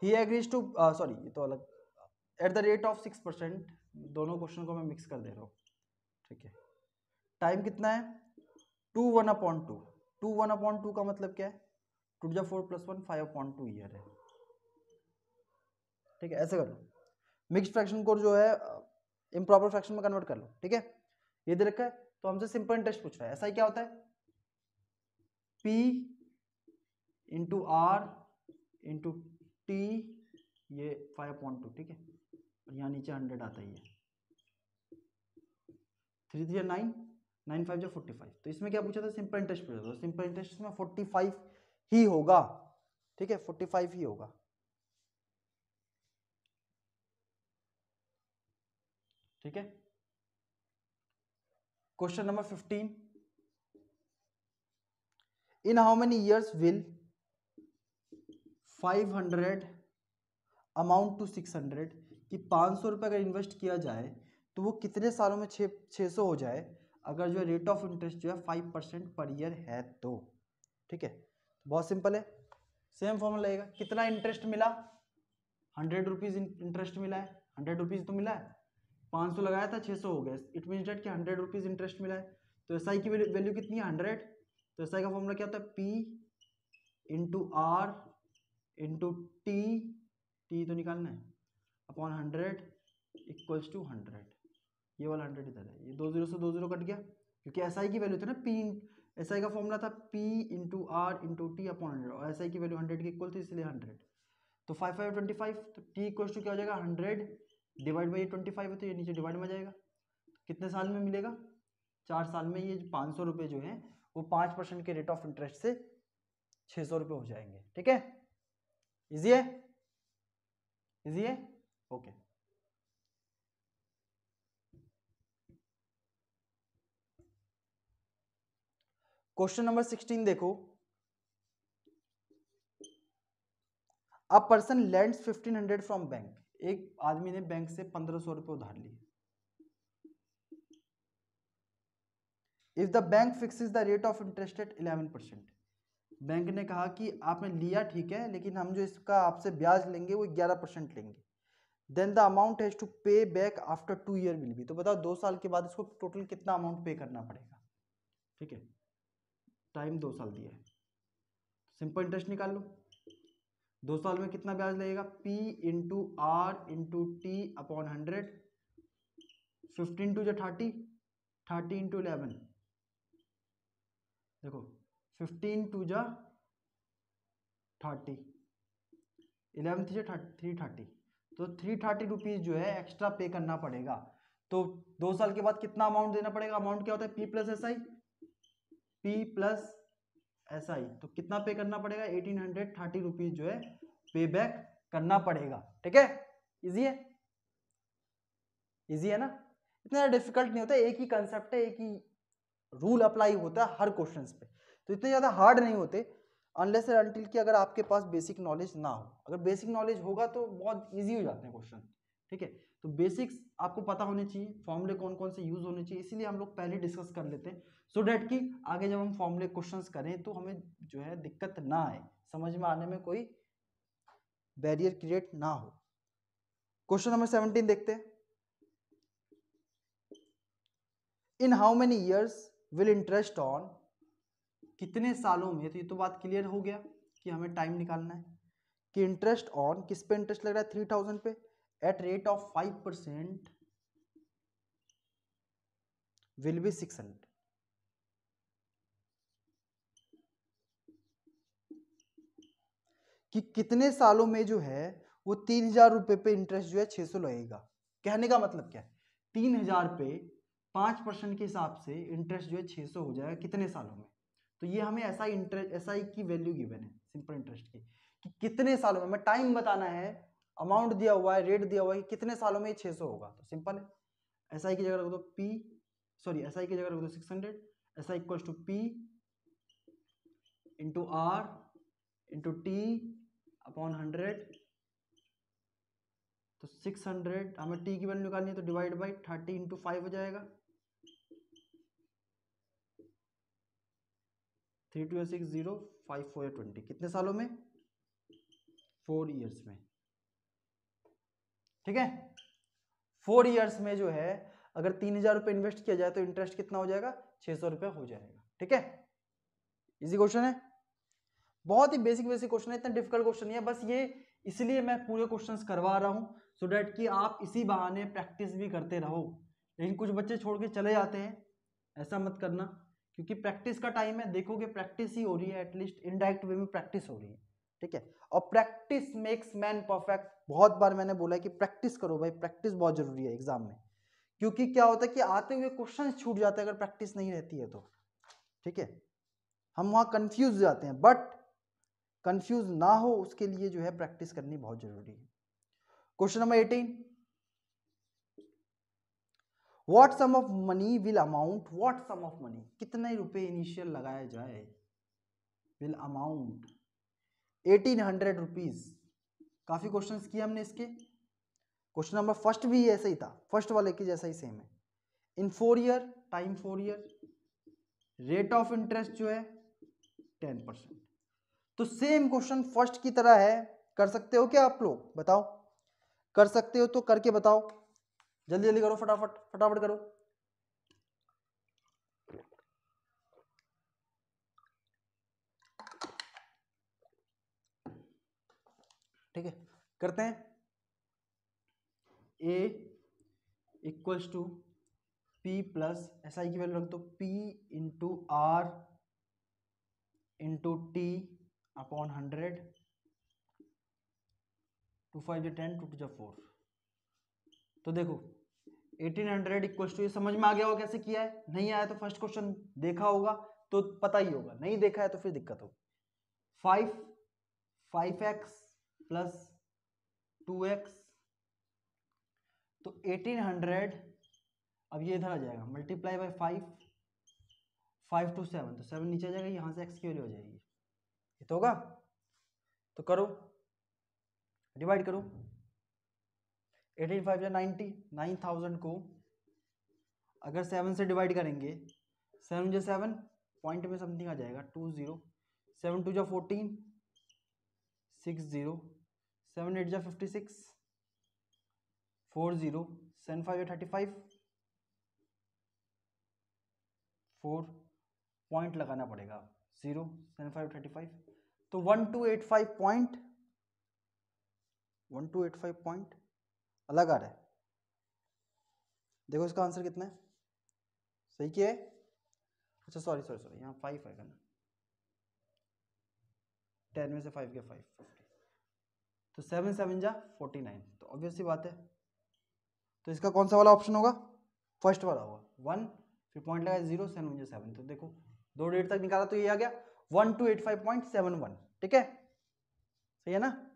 ही एग्रीज टू, सॉरी ये तो अलग, एट द रेट ऑफ 6%। दोनों क्वेश्चन को मैं मिक्स कर दे रहा हूँ। ठीक है, टाइम कितना है 2 1/2। 2 1/2 का मतलब क्या है 2 जा 4 + 1 5/2 ईयर है। ठीक है, ऐसे कर लो, मिक्स फ्रैक्शन को जो है इम्प्रॉपर फ्रैक्शन में कन्वर्ट कर लो। ठीक है, ये दे रखा है, तो हमसे सिंपल इंटरेस्ट पूछ रहा है। ऐसा ही क्या होता है P into R into T, ये 5/2। ठीक है, और यहाँ नीचे 100 आता ही है। 3 3 9, 9 5 45। तो इसमें क्या पूछा था सिंपल इंटरेस्ट पूछा था, सिंपल इंटरेस्ट में 45 ही होगा। ठीक है, 45 ही होगा। ठीक है, question number 15, in how many years will 500 amount to 600, कि 500 रुपये अगर इन्वेस्ट किया जाए तो वो कितने सालों में 600 हो जाए, अगर जो रेट ऑफ इंटरेस्ट जो है 5% पर ईयर है तो। ठीक है, बहुत सिंपल है, सेम फॉर्मूला लगेगा। कितना इंटरेस्ट मिला 100 रुपीज इंटरेस्ट मिला है, 100 रुपीज तो मिला है, 500 लगाया था 600 हो गया। इट मीन डेट कि 100 रुपीज इंटरेस्ट मिला है। तो एसआई की वैल्यू कितनी है 100। तो एसआई का फॉर्मूला क्या होता है P into R into T, T तो निकालना है, अपॉन 100 इक्वल्स टू 100। ये वाला 100 इधर है, ये 2 0 से 2 0 कट गया, क्योंकि एसआई की वैल्यू थी ना P एसआई का फॉर्मूला था P into R into T upon 100 और एसआई की वैल्यू 100 के इक्वल थी इसलिए 100। तो 5 5 25 तो टी इक्वल टू क्या हो जाएगा 100 डिवाइड बाई 25 है तो ये नीचे डिवाइड में जाएगा। कितने साल में मिलेगा 4 साल में ये 500 रुपये जो है वो 5% के रेट ऑफ इंटरेस्ट से 600 रुपये हो जाएंगे। ठीक है, इजी है, इजी है, ओके। क्वेश्चन नंबर 16 देखो, a person lands 1500 from bank, एक आदमी ने बैंक से 1500 रुपये उधार लिए। If the bank fixes the rate of interest eight 11%, bank ने कहा कि आपने लिया ठीक है लेकिन हम जो इसका आपसे ब्याज लेंगे वो 11% लेंगे। Then the amount has to pay back after 2 year will be, तो बताओ 2 साल के बाद इसको टोटल कितना अमाउंट पे करना पड़ेगा। ठीक है, टाइम 2 साल दिया है, सिंपल इंटरेस्ट निकाल लो। 2 साल में कितना ब्याज लगेगा P into R into T upon 100, 15 two जो 30, 30 इंटू 11, देखो 15 टू जा 30, 11 थी 330, तो 330 रुपीज जो है एक्स्ट्रा पे करना पड़ेगा। तो 2 साल के बाद कितना अमाउंट देना पड़ेगा, अमाउंट क्या होता है P plus S I, P plus S I, तो कितना पे करना पड़ेगा 1830 रुपीज जो है पे बैक करना पड़ेगा। ठीक है, इजी है, इजी है ना, इतना डिफिकल्ट नहीं होता, एक ही कंसेप्ट है, एक ही रूल अप्लाई होता है हर क्वेश्चंस पे, तो इतने ज्यादा हार्ड नहीं होते अनलेस एंड अनटिल कि अगर आपके पास बेसिक नॉलेज ना हो। अगर बेसिक नॉलेज होगा तो बहुत इजी हो जाते हैं क्वेश्चन। ठीक है, तो बेसिक्स आपको पता होने चाहिए, फॉर्मूले कौन कौन से यूज होने चाहिए, इसीलिए हम लोग पहले डिस्कस कर लेते हैं सो डैट कि आगे जब हम फॉर्मूले क्वेश्चंस करें तो हमें जो है दिक्कत ना आए, समझ में आने में कोई बैरियर क्रिएट ना हो। क्वेश्चन नंबर 17 देखते हैं, इन how many years will interest on, कितने सालों में, तो ये तो बात क्लियर हो गया कि हमें टाइम निकालना है कि इंटरेस्ट ऑन किस पे इंटरेस्ट लग रहा है 3000 पे at rate of 5% will be 600। कि कितने सालों में जो है वो 3000 रुपए पे इंटरेस्ट जो है 600 लगेगा। कहने का मतलब क्या है, 3000 पे 5% के हिसाब से इंटरेस्ट जो है 600 हो जाएगा कितने सालों में। तो ये हमें ऐसा इंटरेस्ट, एस आई की वैल्यू गिवन है सिंपल इंटरेस्ट की कि कितने सालों में, हमें टाइम बताना है, अमाउंट दिया हुआ है, रेट दिया हुआ है कि कितने सालों में 600 होगा। तो सिंपल है, एस आई की जगह रख दो P, सॉरी एस आई की जगह रख दो 600, S I equals to P into R into T upon 100, तो 600 हमें टी की वैल्यू निकालनी है तो डिवाइड बाई 30 इंटू 5 हो जाएगा, 3 2 6 0 5 4 20, कितने सालों में 4 ईयर्स में। ठीक है, 4 ईयर्स में जो है अगर 3000 रुपये इन्वेस्ट किया जाए तो इंटरेस्ट कितना हो जाएगा 600 रुपये हो जाएगा। ठीक है, इजी क्वेश्चन है, बहुत ही बेसिक बेसिक क्वेश्चन है, इतना डिफिकल्ट क्वेश्चन नहीं है, बस ये इसलिए मैं पूरे क्वेश्चंस करवा रहा हूं सो डैट कि आप इसी बहाने प्रैक्टिस भी करते रहो। लेकिन कुछ बच्चे छोड़ के चले जाते हैं, ऐसा मत करना, क्योंकि प्रैक्टिस का टाइम है, देखोगे प्रैक्टिस ही हो रही है, एटलीस्ट इनडायरेक्ट वे में प्रैक्टिस हो रही है। ठीक है, और प्रैक्टिस मेक्स मैन परफेक्ट, बहुत बार मैंने बोला है कि प्रैक्टिस करो भाई, प्रैक्टिस बहुत जरूरी है एग्जाम में, क्योंकि क्या होता है कि आते हुए क्वेश्चन छूट जाते हैं अगर प्रैक्टिस नहीं रहती है तो। ठीक है, हम वहां कंफ्यूज जाते हैं, बट कंफ्यूज ना हो उसके लिए जो है प्रैक्टिस करनी बहुत जरूरी है। Question number 18, what sum of money will amount, what sum of money, कितने रुपए इनिशियल लगाया जाए, विल अमाउंट 1800 रुपीज। काफी क्वेश्चंस किए हमने इसके, क्वेश्चन नंबर फर्स्ट भी ऐसा ही था, फर्स्ट वाले के जैसा ही सेम है, इन 4 year, time 4 year, rate of interest जो है 10%। तो सेम क्वेश्चन फर्स्ट की तरह है, कर सकते हो क्या आप लोग, बताओ कर सकते हो तो करके बताओ, जल्दी जल्दी करो, फटाफट फटाफट करो। ठीक है, करते हैं, A equals to P plus S I की वैल्यू रख दो P into R into T upon 100, 2 5 10, 2 2 4। तो देखो 1800 इक्वल्स टू, ये समझ में आ गया होगा कैसे किया है? नहीं आया तो फर्स्ट क्वेश्चन देखा होगा तो पता ही होगा, नहीं देखा है तो फिर दिक्कत होगी। 5x प्लस 2x, तो 1800, अब ये इधर आ जाएगा मल्टीप्लाई बाय 5, 5 to 7, तो 7 नीचे आ जाएगा, यहाँ से x की वैल्यू हो जाएगी, ये तो होगा। तो करो, डिवाइड करो, 18 5 90, 9000 को अगर 7 से डिवाइड करेंगे, 7 जो 7 पॉइंट में समथिंग आ जाएगा 20, 7 2 14, 60, 7 8 56, 40, 7 5 35, 4 पॉइंट लगाना पड़ेगा 0, 7 5 35, तो 1285 पॉइंट, 1285 पॉइंट अलग आ रहा है। देखो इसका आंसर कितना है, सही क्या है? अच्छा सॉरी सॉरी सॉरी, यहाँ 5 आएगा ना, 10 में से 5 गया 5, 50, तो 7 7 जा 49, तो ऑब्वियस सी बात है, तो इसका कौन सा वाला ऑप्शन होगा? फर्स्ट वाला होगा। 1 फिर पॉइंट लगाया 0, 7 मुझे 7, तो देखो 2 डेट तक निकाला तो ये आ गया 1285.71, ठीक है, सही है ना?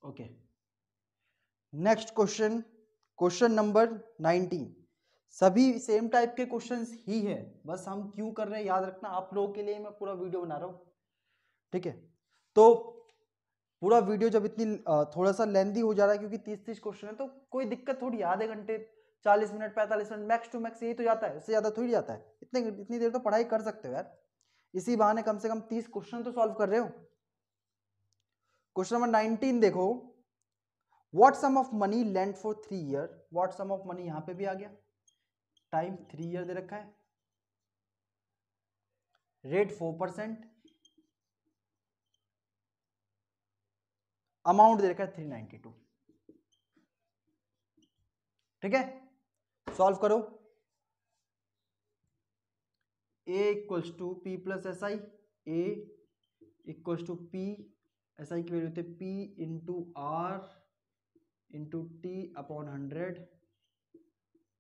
Okay, next question, question number 19। सभी सेम टाइप के क्वेश्चंस ही है, बस हम क्यों कर रहे हैं याद रखना, आप लोगों के लिए मैं पूरा वीडियो बना रहा हूं, ठीक है? तो पूरा वीडियो जब इतनी थोड़ा सा लेंदी हो जा रहा है क्योंकि 30 क्वेश्चन है, तो कोई दिक्कत थोड़ी है, आधे घंटे 40 minute 45 minute max to max यही तो जाता है, इससे ज्यादा थोड़ी जाता है, इतनी देर तो पढ़ाई कर सकते हो यार, इसी बहाने कम से कम 30 क्वेश्चन तो सॉल्व कर रहे हो। क्वेश्चन नंबर 19 देखो, what sum of money lend for 3 year, what sum of money यहां पे भी आ गया, टाइम 3 ईयर दे रखा है, रेट 4%, अमाउंट दे रखा है 392, ठीक है? सॉल्व करो, a equals to P plus S I, A equals to P, S I की वैल्यू होती है P into R into T upon 100,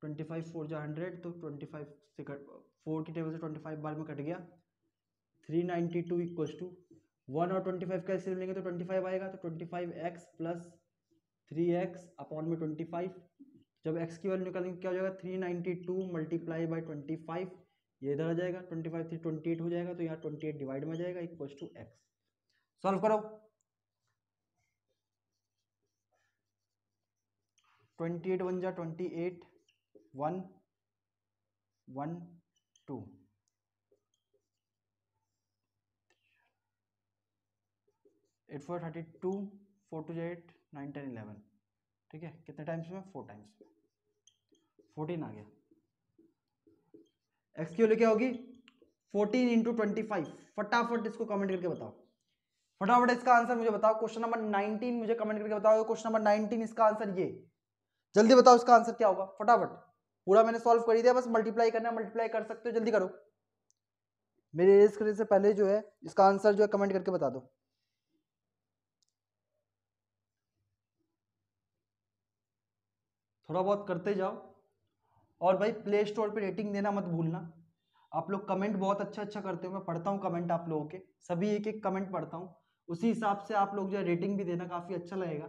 25 4 जा 100, तो 25 से 4 की टेबल से 25 बार में कट गया, 392 इक्वल्स टू 1 और 25 का एलसीएम लेंगे तो 25 आएगा, तो 25x प्लस 3x अपॉन में 25, जब x की वैल्यू निकालेंगे क्या हो जाएगा, 392 मल्टीप्लाई बाई 25, ये इधर आ जाएगा, 25 3 28 हो जाएगा, तो यहाँ 28 डिवाइड में आ जाएगा इक्वल्स टू x। सॉल्व करो, 28 1 जा 28, 1 1 2, 8 4 32, 4 2 8, 9 10 11, ठीक है, कितने टाइम्स में? 4 टाइम्स, 14 आ गया। एक्स की वैल्यू क्या होगी? 14 इंटू 25, फटाफट इसको कमेंट करके बताओ, फटाफट इसका आंसर मुझे बताओ। क्वेश्चन नंबर 19 मुझे कमेंट करके बताओ, क्वेश्चन नंबर 19 इसका आंसर ये, जल्दी बताओ इसका आंसर क्या होगा फटाफट। पूरा मैंने सॉल्व कर दिया, बस मल्टीप्लाई करना है, मल्टीप्लाई कर सकते हो, जल्दी करो, मेरे रेस करने से पहले जो है इसका आंसर जो है कमेंट करके बता दो। थोड़ा बहुत करते जाओ, और भाई प्ले स्टोर पे रेटिंग देना मत भूलना। आप लोग कमेंट बहुत अच्छा अच्छा करते हो, मैं पढ़ता हूँ कमेंट आप लोगों के, सभी एक एक कमेंट पढ़ता हूँ, उसी हिसाब से आप लोग जो है रेटिंग भी देना, काफी अच्छा लगेगा,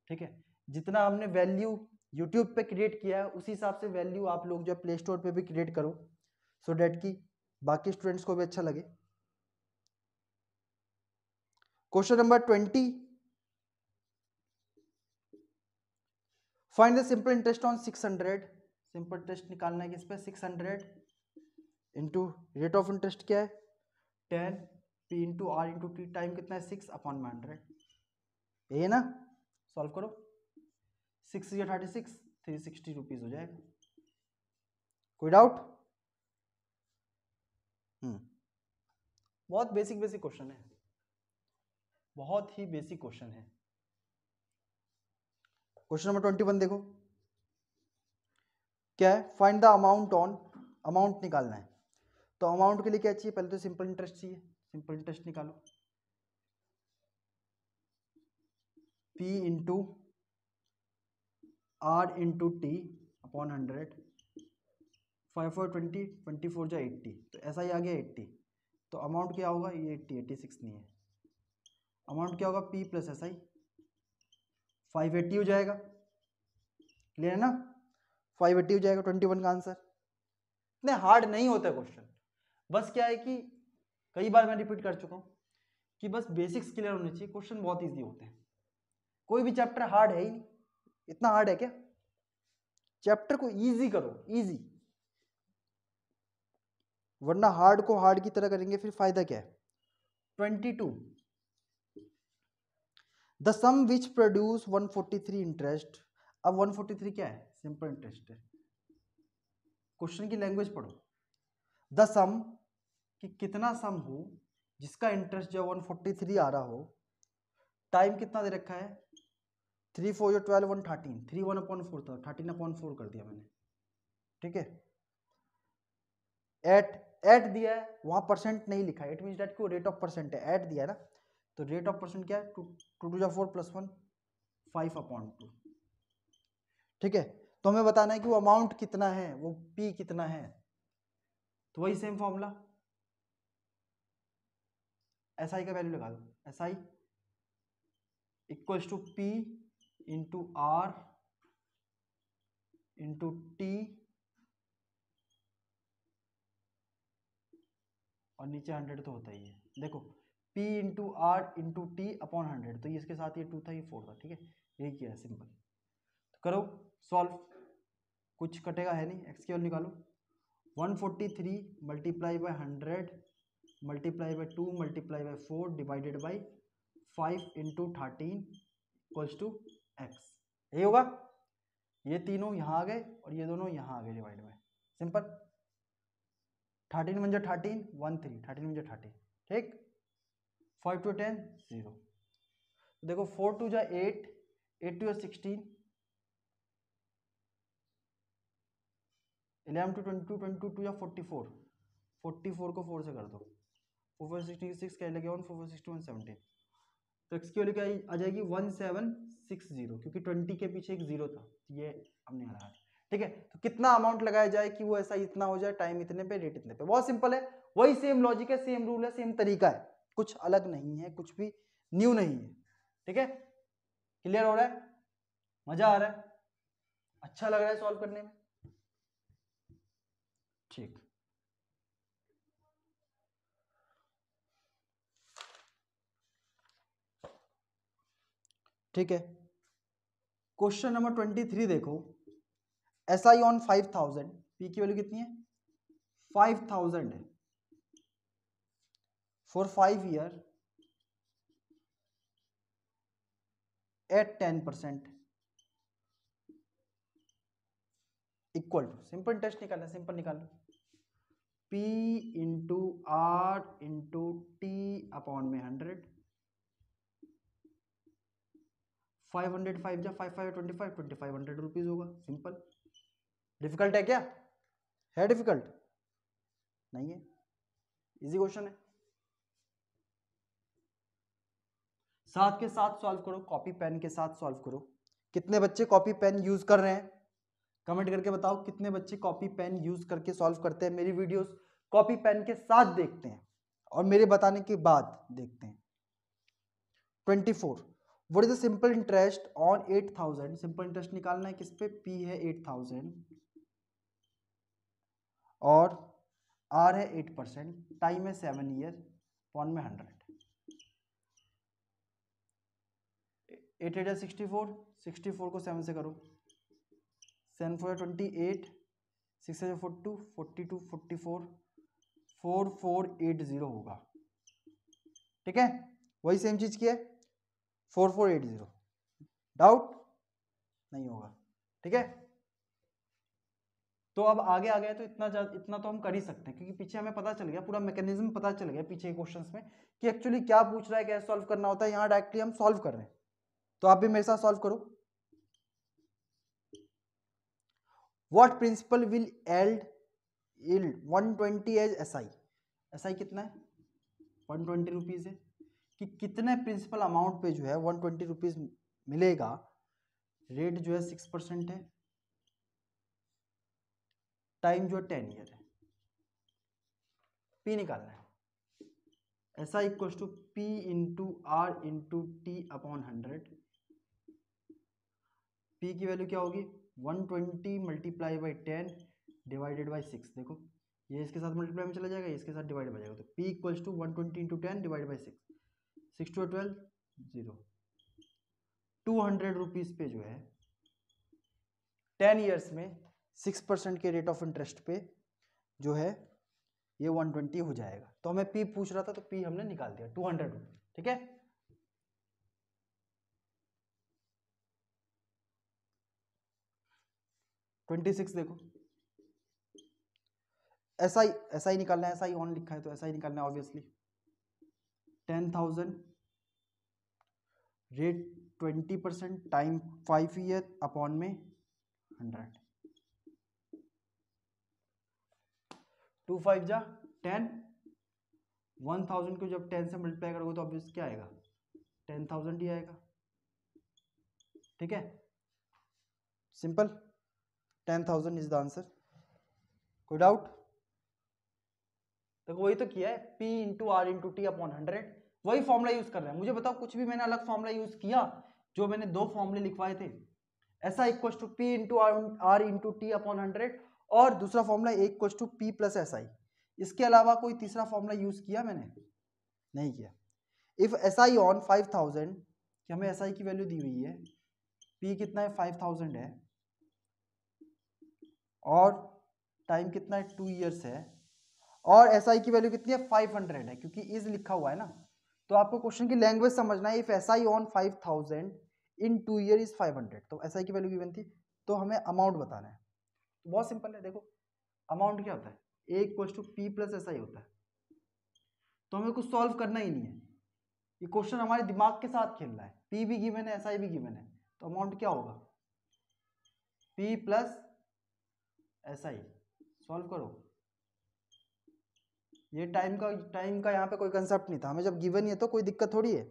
ठीक है? जितना हमने वैल्यू यूट्यूब पे क्रिएट किया है उसी हिसाब से वैल्यू आप लोग जो है प्ले स्टोर पे भी क्रिएट करो, सो डेट की बाकी स्टूडेंट्स को भी अच्छा लगे। Question number 20, find the simple interest on 600, simple interest निकालना है किस पे, 600 इंटू रेट ऑफ इंटरेस्ट क्या है 10, P into R into T, time कितना है 6 अपॉन में 100, यही है ना? सॉल्व करो, 6 या 36, 360 रुपीज हो जाएगा। कोई डाउट? बहुत बेसिक बेसिक क्वेश्चन है, बहुत ही बेसिक क्वेश्चन है। क्वेश्चन नंबर 21 देखो क्या है, find the amount on, amount निकालना है। तो अमाउंट के लिए क्या चाहिए, पहले तो सिंपल इंटरेस्ट चाहिए, सिंपल इंटरेस्ट निकालो, P into R into T upon 100, 5 4 20, 24 जा 80, तो ऐसा ही आ गया 80। तो अमाउंट क्या होगा, ये 80, 86 नहीं है, अमाउंट क्या होगा P प्लस SI 580 हो जाएगा, क्लियर है ना, 580 हो जाएगा 21 का आंसर। इतने हार्ड नहीं होता क्वेश्चन, बस क्या है कि कई बार मैं रिपीट कर चुका हूं कि बस बेसिक्स क्लियर होने चाहिए, क्वेश्चन बहुत इजी होते हैं। कोई भी चैप्टर हार्ड है ही नहीं, इतना हार्ड है क्या, चैप्टर को इजी करो, इजी, वरना हार्ड को हार्ड की तरह करेंगे फिर फायदा क्या है। 22 the sum which produce 143 interest. अब 143 क्या है, सिंपल इंटरेस्ट है। क्वेश्चन की लैंग्वेज पढ़ो, द सम कि कितना सम हो जिसका इंटरेस्ट जो 143 आ रहा हो, टाइम कितना दे रखा है 3 4 जो 12 1 13, 3 1/4 था, 13/4 कर दिया मैंने, ठीक है। एट दिया है, वहां परसेंट नहीं लिखा है, इट मींस दैट को रेट ऑफ परसेंट है, एट दिया है ना, तो रेट ऑफ परसेंट क्या है 2 2 जा 4 + 1 5/2, ठीक है। तो हमें बताना है कि वो अमाउंट कितना है, वो पी कितना है, तो वही सेम फॉर्मूला, एसआई का वैल्यू लगा दो, SI equals to P into R into T और नीचे 100 तो होता ही है, देखो P into R into T upon 100, तो इसके साथ ये 2 था, ये 4 था, ठीक है, यही किया है सिंपल। तो करो सॉल्व, कुछ कटेगा है नहीं, एक्स की वैल्यू निकालो, 143 multiply by 100 multiply by 2 multiply by 4 divided by 5 into 13 equals to X, यही होगा। ये तीनों यहाँ आ गए और ये दोनों यहाँ आ गए डिवाइड में, सिंपल। 13 × 13 13, 13 × 13, ठीक, 5 2 10 0, देखो 4 2 जा 8, 8 2 जा 16, 11 2 22, 22 2 जा 44, 44 को 4 से कर दो, 4 4 66 क्या लगेगा 1 4 4 61 17, तो एक्स की वैल्यू क्या आ जाएगी 1760, क्योंकि 20 के पीछे एक जीरो था, ये हमने लगाया, ठीक है। तो कितना अमाउंट लगाया जाए कि वो ऐसा इतना हो जाए, टाइम इतने पे, रेट इतने पे, बहुत सिंपल है, वही सेम लॉजिक है, सेम रूल है, सेम तरीका है, कुछ अलग नहीं है, कुछ भी न्यू नहीं है, ठीक है। क्लियर हो रहा है, मजा आ रहा है, अच्छा लग रहा है सॉल्व करने में, ठीक। ठीक है, क्वेश्चन नंबर 23 देखो, SI ऑन 5000, P की वैल्यू कितनी है 5000 है, for 5 year at 10% equal to, simple interest निकालना, सिंपल निकाल लो, P into R into T upon में 100, 500 5 जा 5 5 25, 2500 रुपीज होगा, सिंपल। डिफिकल्ट है क्या, है डिफिकल्ट नहीं है, इजी क्वेश्चन है, साथ के साथ सॉल्व करो, कॉपी पेन के साथ सॉल्व करो। कितने बच्चे कॉपी पेन यूज कर रहे हैं, कमेंट करके बताओ, कितने बच्चे कॉपी पेन यूज करके सॉल्व करते हैं, मेरी वीडियोस कॉपी पेन के साथ देखते हैं और मेरे बताने के बाद देखते हैं। 24 what is the simple interest on 8000, simple interest निकालना है किस पे, P है 8000 और R है 8%, टाइम है 7 ईयर, पॉन में 100, 8 8 64, 64 को 7 से करो, 7 4 28, 6 42, 42 44, 4480 होगा, ठीक है, वही सेम चीज की है 4480, डाउट नहीं होगा, ठीक है। तो अब आगे आ गया, तो इतना तो हम कर ही सकते हैं, क्योंकि पीछे हमें पता चल गया, पूरा मैकेनिज्म पता चल गया पीछे के क्वेश्चंस में कि एक्चुअली क्या पूछ रहा है, कैसे सॉल्व करना होता है, यहाँ डायरेक्टली हम सॉल्व कर रहे हैं। तो आप भी मेरे साथ सॉल्व करो, what principal will yield 120 as SI. SI कितना है 120 रुपीज है, कि कितने प्रिंसिपल अमाउंट पे जो है 120 रुपीज मिलेगा। रेट जो है 6% है, टाइम जो है 10 ईयर है। पी निकालना है, SI equal to P into R into T upon 100। P की वैल्यू क्या होगी 120 मल्टीप्लाई बाई 10 डिवाइडेड बाई 6। देखो ये इसके साथ मल्टीप्लाई में चला जाएगा, ये इसके साथ डिवाइड हो जाएगा, तो P equal to 120 into 10 divide by 6, 6 two 12 0। 200 rupees पे जो है 10 ईयर्स में 6% के रेट ऑफ इंटरेस्ट पे जो है ये 120 हो जाएगा। तो हमें पी पूछ रहा था, तो पी हमने निकाल दिया 200 रुपये। ठीक है, ट्वेंटी सिक्स देखो, ऐसा ही निकालना है, ऐसा ही ऑन लिखा है तो ऐसा ही निकालना है obviously. 10,000 rate 20% time 5 year upon में 100। 2 5 जा 10, 1000 को जब 10 से मल्टीप्लाई करोगे तो ऑब्वियस क्या आएगा 10,000 ही आएगा। ठीक है, सिंपल 10,000 इज द आंसर। कोई डाउट? देखो वही तो किया है, P into R into T upon 100, वही फॉर्मूला यूज कर रहे हैं। मुझे बताओ कुछ भी मैंने अलग फॉर्मूला यूज किया? जो मैंने दो फॉर्मूले लिखवाए थे, SI equal to P into R into T upon 100, और दूसरा formula equal to P plus S I. इसके अलावा कोई तीसरा फॉर्मूला यूज किया मैंने? नहीं किया। इफ एस आई ऑन 5000, कि हमें एस आई की वैल्यू दी हुई है, P कितना है 5000 है, और टाइम कितना है 2 ईयर्स है, और एस आई की वैल्यू कितनी है 500 है, क्योंकि इज लिखा हुआ है ना। तो आपको क्वेश्चन की लैंग्वेज समझना है। If S I on 5000 in 2 year is 500, तो एस आई की वैल्यू गिवन थी, तो हमें अमाउंट बताना है। तो बहुत सिंपल है, देखो अमाउंट क्या होता है, A equal to P plus S I होता है। तो हमें कुछ सॉल्व करना ही नहीं है, ये क्वेश्चन हमारे दिमाग के साथ खेल रहा है। पी भी गिवन है, एस आई भी गिवन है, तो अमाउंट क्या होगा पी प्लस एस आई। सॉल्व करो। ये टाइम का यहाँ पे कोई कंसेप्ट नहीं था, हमें जब गिवन ही है तो कोई दिक्कत थोड़ी है,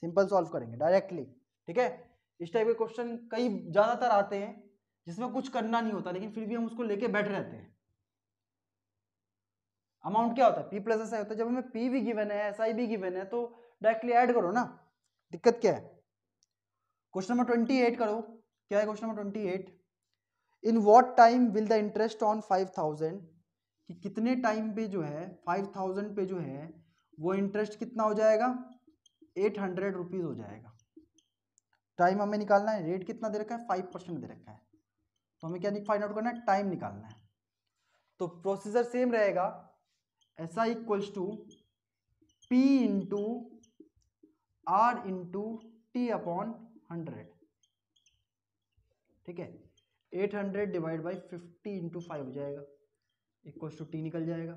सिंपल सॉल्व करेंगे डायरेक्टली। ठीक है, इस टाइप के क्वेश्चन कई ज्यादातर आते हैं जिसमें कुछ करना नहीं होता, लेकिन फिर भी हम उसको लेके बैठ रहते हैं। अमाउंट क्या होता है पी प्लस एस आई होता है। जब हमें पी भी गिवन है एस आई भी गिवन है तो डायरेक्टली ऐड करो ना, दिक्कत क्या है। क्वेश्चन नंबर 28 करो, क्या है question number 28, in what time will the interest on 5000, कि कितने टाइम पे जो है 5000 पे जो है वो इंटरेस्ट कितना हो जाएगा 800 रुपीज हो जाएगा। टाइम हमें निकालना है, रेट कितना दे रखा है 5% दे रखा है, तो हमें क्या फाइंड आउट करना है टाइम निकालना है। तो प्रोसीजर सेम रहेगा, SI equals to P into R into T upon 100। ठीक है, 800 डिवाइड बाई 50 इंटू 5 हो जाएगा, इक्वल्स टू टी निकल जाएगा।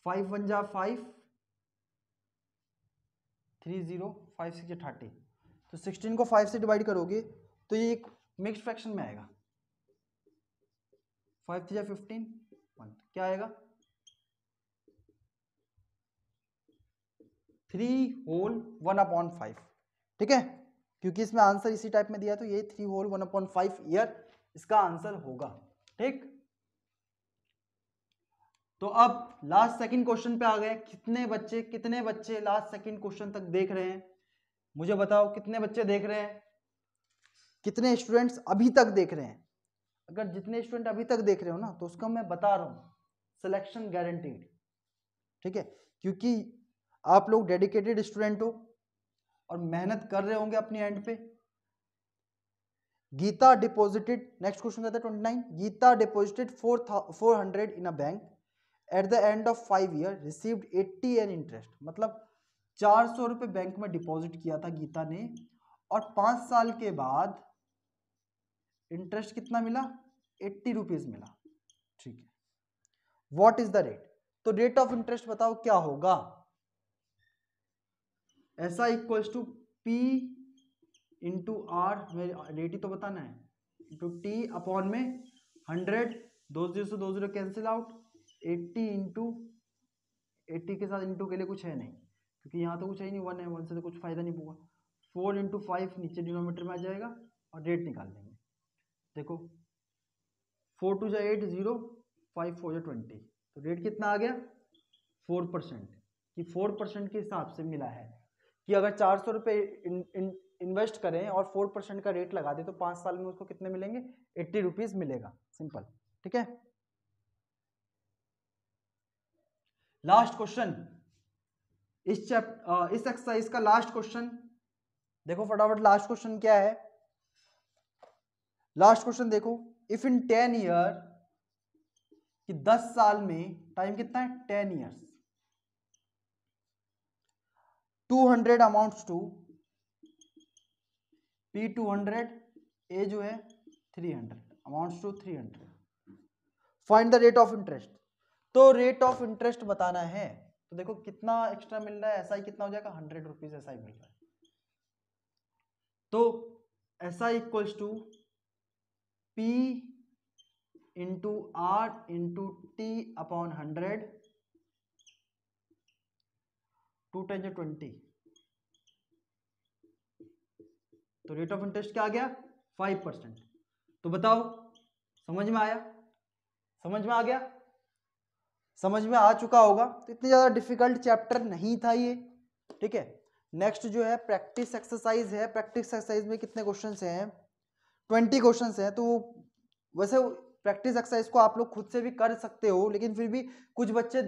5 1 जा 5, 3 0 5 6 30, तो 16 को 5 से डिवाइड करोगे तो ये एक मिक्स्ड फ्रैक्शन में आएगा। 5 3 जा 15 1, क्या आएगा 3 होल 1 अपॉन 5। ठीक है, क्योंकि इसमें आंसर इसी टाइप में दिया तो ये 3 होल 1 अपॉन 5 ईयर इसका आंसर होगा। ठीक, तो अब लास्ट सेकंड क्वेश्चन पे आ गए। कितने बच्चे लास्ट सेकंड क्वेश्चन तक देख रहे हैं, मुझे बताओ कितने बच्चे देख रहे हैं, कितने स्टूडेंट्स अभी तक देख रहे हैं। अगर जितने स्टूडेंट अभी तक देख रहे हो ना, तो उसका मैं बता रहा हूं सिलेक्शन गारंटीड। ठीक है, क्योंकि आप लोग डेडिकेटेड स्टूडेंट हो और मेहनत कर रहे होंगे अपनी एंड पे। गीता डिपॉजिटेड, नेक्स्ट क्वेश्चन कहता है 29, Geeta deposited 400 in a bank at the end of 5 year received 80 an interest. मतलब 400 रुपए बैंक में डिपॉजिट किया था गीता ने, और 5 साल के बाद इंटरेस्ट कितना मिला 80 रुपीज मिला। ठीक है, व्हाट इज द रेट, तो रेट ऑफ इंटरेस्ट बताओ क्या होगा। ऐसा equals to P into R, rate ही तो बताना है, इंटू टी अपॉन में 100, 2 से 2 कैंसिल आउट, 80 इंटू 80 के साथ इंटू के लिए कुछ है नहीं क्योंकि यहाँ तो कुछ है ही नहीं, 1 है, 1 से तो कुछ फायदा नहीं होगा। 4 इंटू 5 नीचे डिनोमीटर में आ जाएगा और रेट निकाल देंगे। देखो 4 टू जा 8, 0, 5 4 जा 20, तो रेट कितना आ गया 4%, कि 4% के हिसाब से मिला है कि अगर 400 रुपये इन्वेस्ट करें और 4% का रेट लगा दे तो 5 साल में उसको कितने मिलेंगे, 80 रुपीज मिलेगा, सिंपल। ठीक है, लास्ट क्वेश्चन इस एक्सरसाइज का लास्ट क्वेश्चन देखो फटाफट। लास्ट क्वेश्चन क्या है, लास्ट क्वेश्चन देखो, इफ इन 10 ईयर, कि 10 साल में टाइम कितना है 10 years, 200 amounts to P 200, A जो है 300, amounts to 300, find the rate of interest. तो रेट ऑफ इंटरेस्ट बताना है, तो देखो कितना एक्स्ट्रा मिल रहा है, SI कितना हो जाएगा 100 रुपीज SI मिल रहा है, तो SI equals to P into R into T upon 100, 2 10 20, तो रेट ऑफ इंटरेस्ट क्या आ गया 5%। तो बताओ समझ में आया, समझ में आ गया, समझ में आ चुका होगा। तो इतनी ज्यादा डिफिकल्ट चैप्टर नहीं था ये। ठीक है, नेक्स्ट जो है प्रैक्टिस एक्सरसाइज है। प्रैक्टिस एक्सरसाइज में कितने क्वेश्चंस हैं, 20 क्वेश्चंस हैं। तो वैसे प्रैक्टिस एक्सरसाइज को आप लोग खुद से भी कर सकते हो, लेकिन फिर भी कुछ बच्चे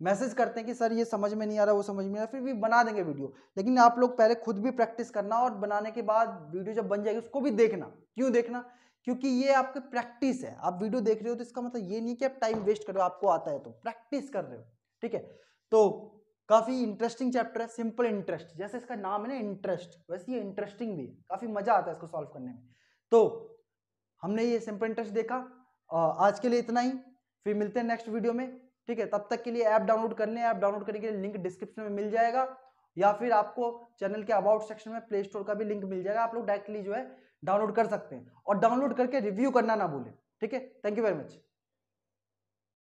मैसेज करते हैं कि सर ये समझ में नहीं आ रहा, वो समझ में आ रहा, फिर भी बना देंगे वीडियो। लेकिन आप लोग पहले खुद भी प्रैक्टिस करना और बनाने के बाद वीडियो जब बन जाएगी उसको भी देखना। क्यों देखना, क्योंकि ये आपकी प्रैक्टिस है। आप वीडियो देख रहे हो तो इसका मतलब ये नहीं कि आप टाइम वेस्ट कर रहे हो, आपको आता है तो प्रैक्टिस कर रहे हो। ठीक है, तो काफी इंटरेस्टिंग चैप्टर है, सिंपल इंटरेस्ट, जैसे इसका नाम है ना इंटरेस्ट, वैसे ये इंटरेस्टिंग भी है, काफी मजा आता है इसको सॉल्व करने में। तो हमने ये सिंपल इंटरेस्ट देखा। आज के लिए इतना ही, फिर मिलते हैं नेक्स्ट वीडियो में। ठीक है, तब तक के लिए ऐप डाउनलोड कर लें। ऐप डाउनलोड करने के लिए लिंक डिस्क्रिप्शन में मिल जाएगा, या फिर आपको चैनल के अबाउट सेक्शन में प्ले स्टोर का भी लिंक मिल जाएगा। आप लोग डायरेक्टली जो है डाउनलोड कर सकते हैं, और डाउनलोड करके रिव्यू करना ना भूलें। ठीक है, थैंक यू वेरी मच।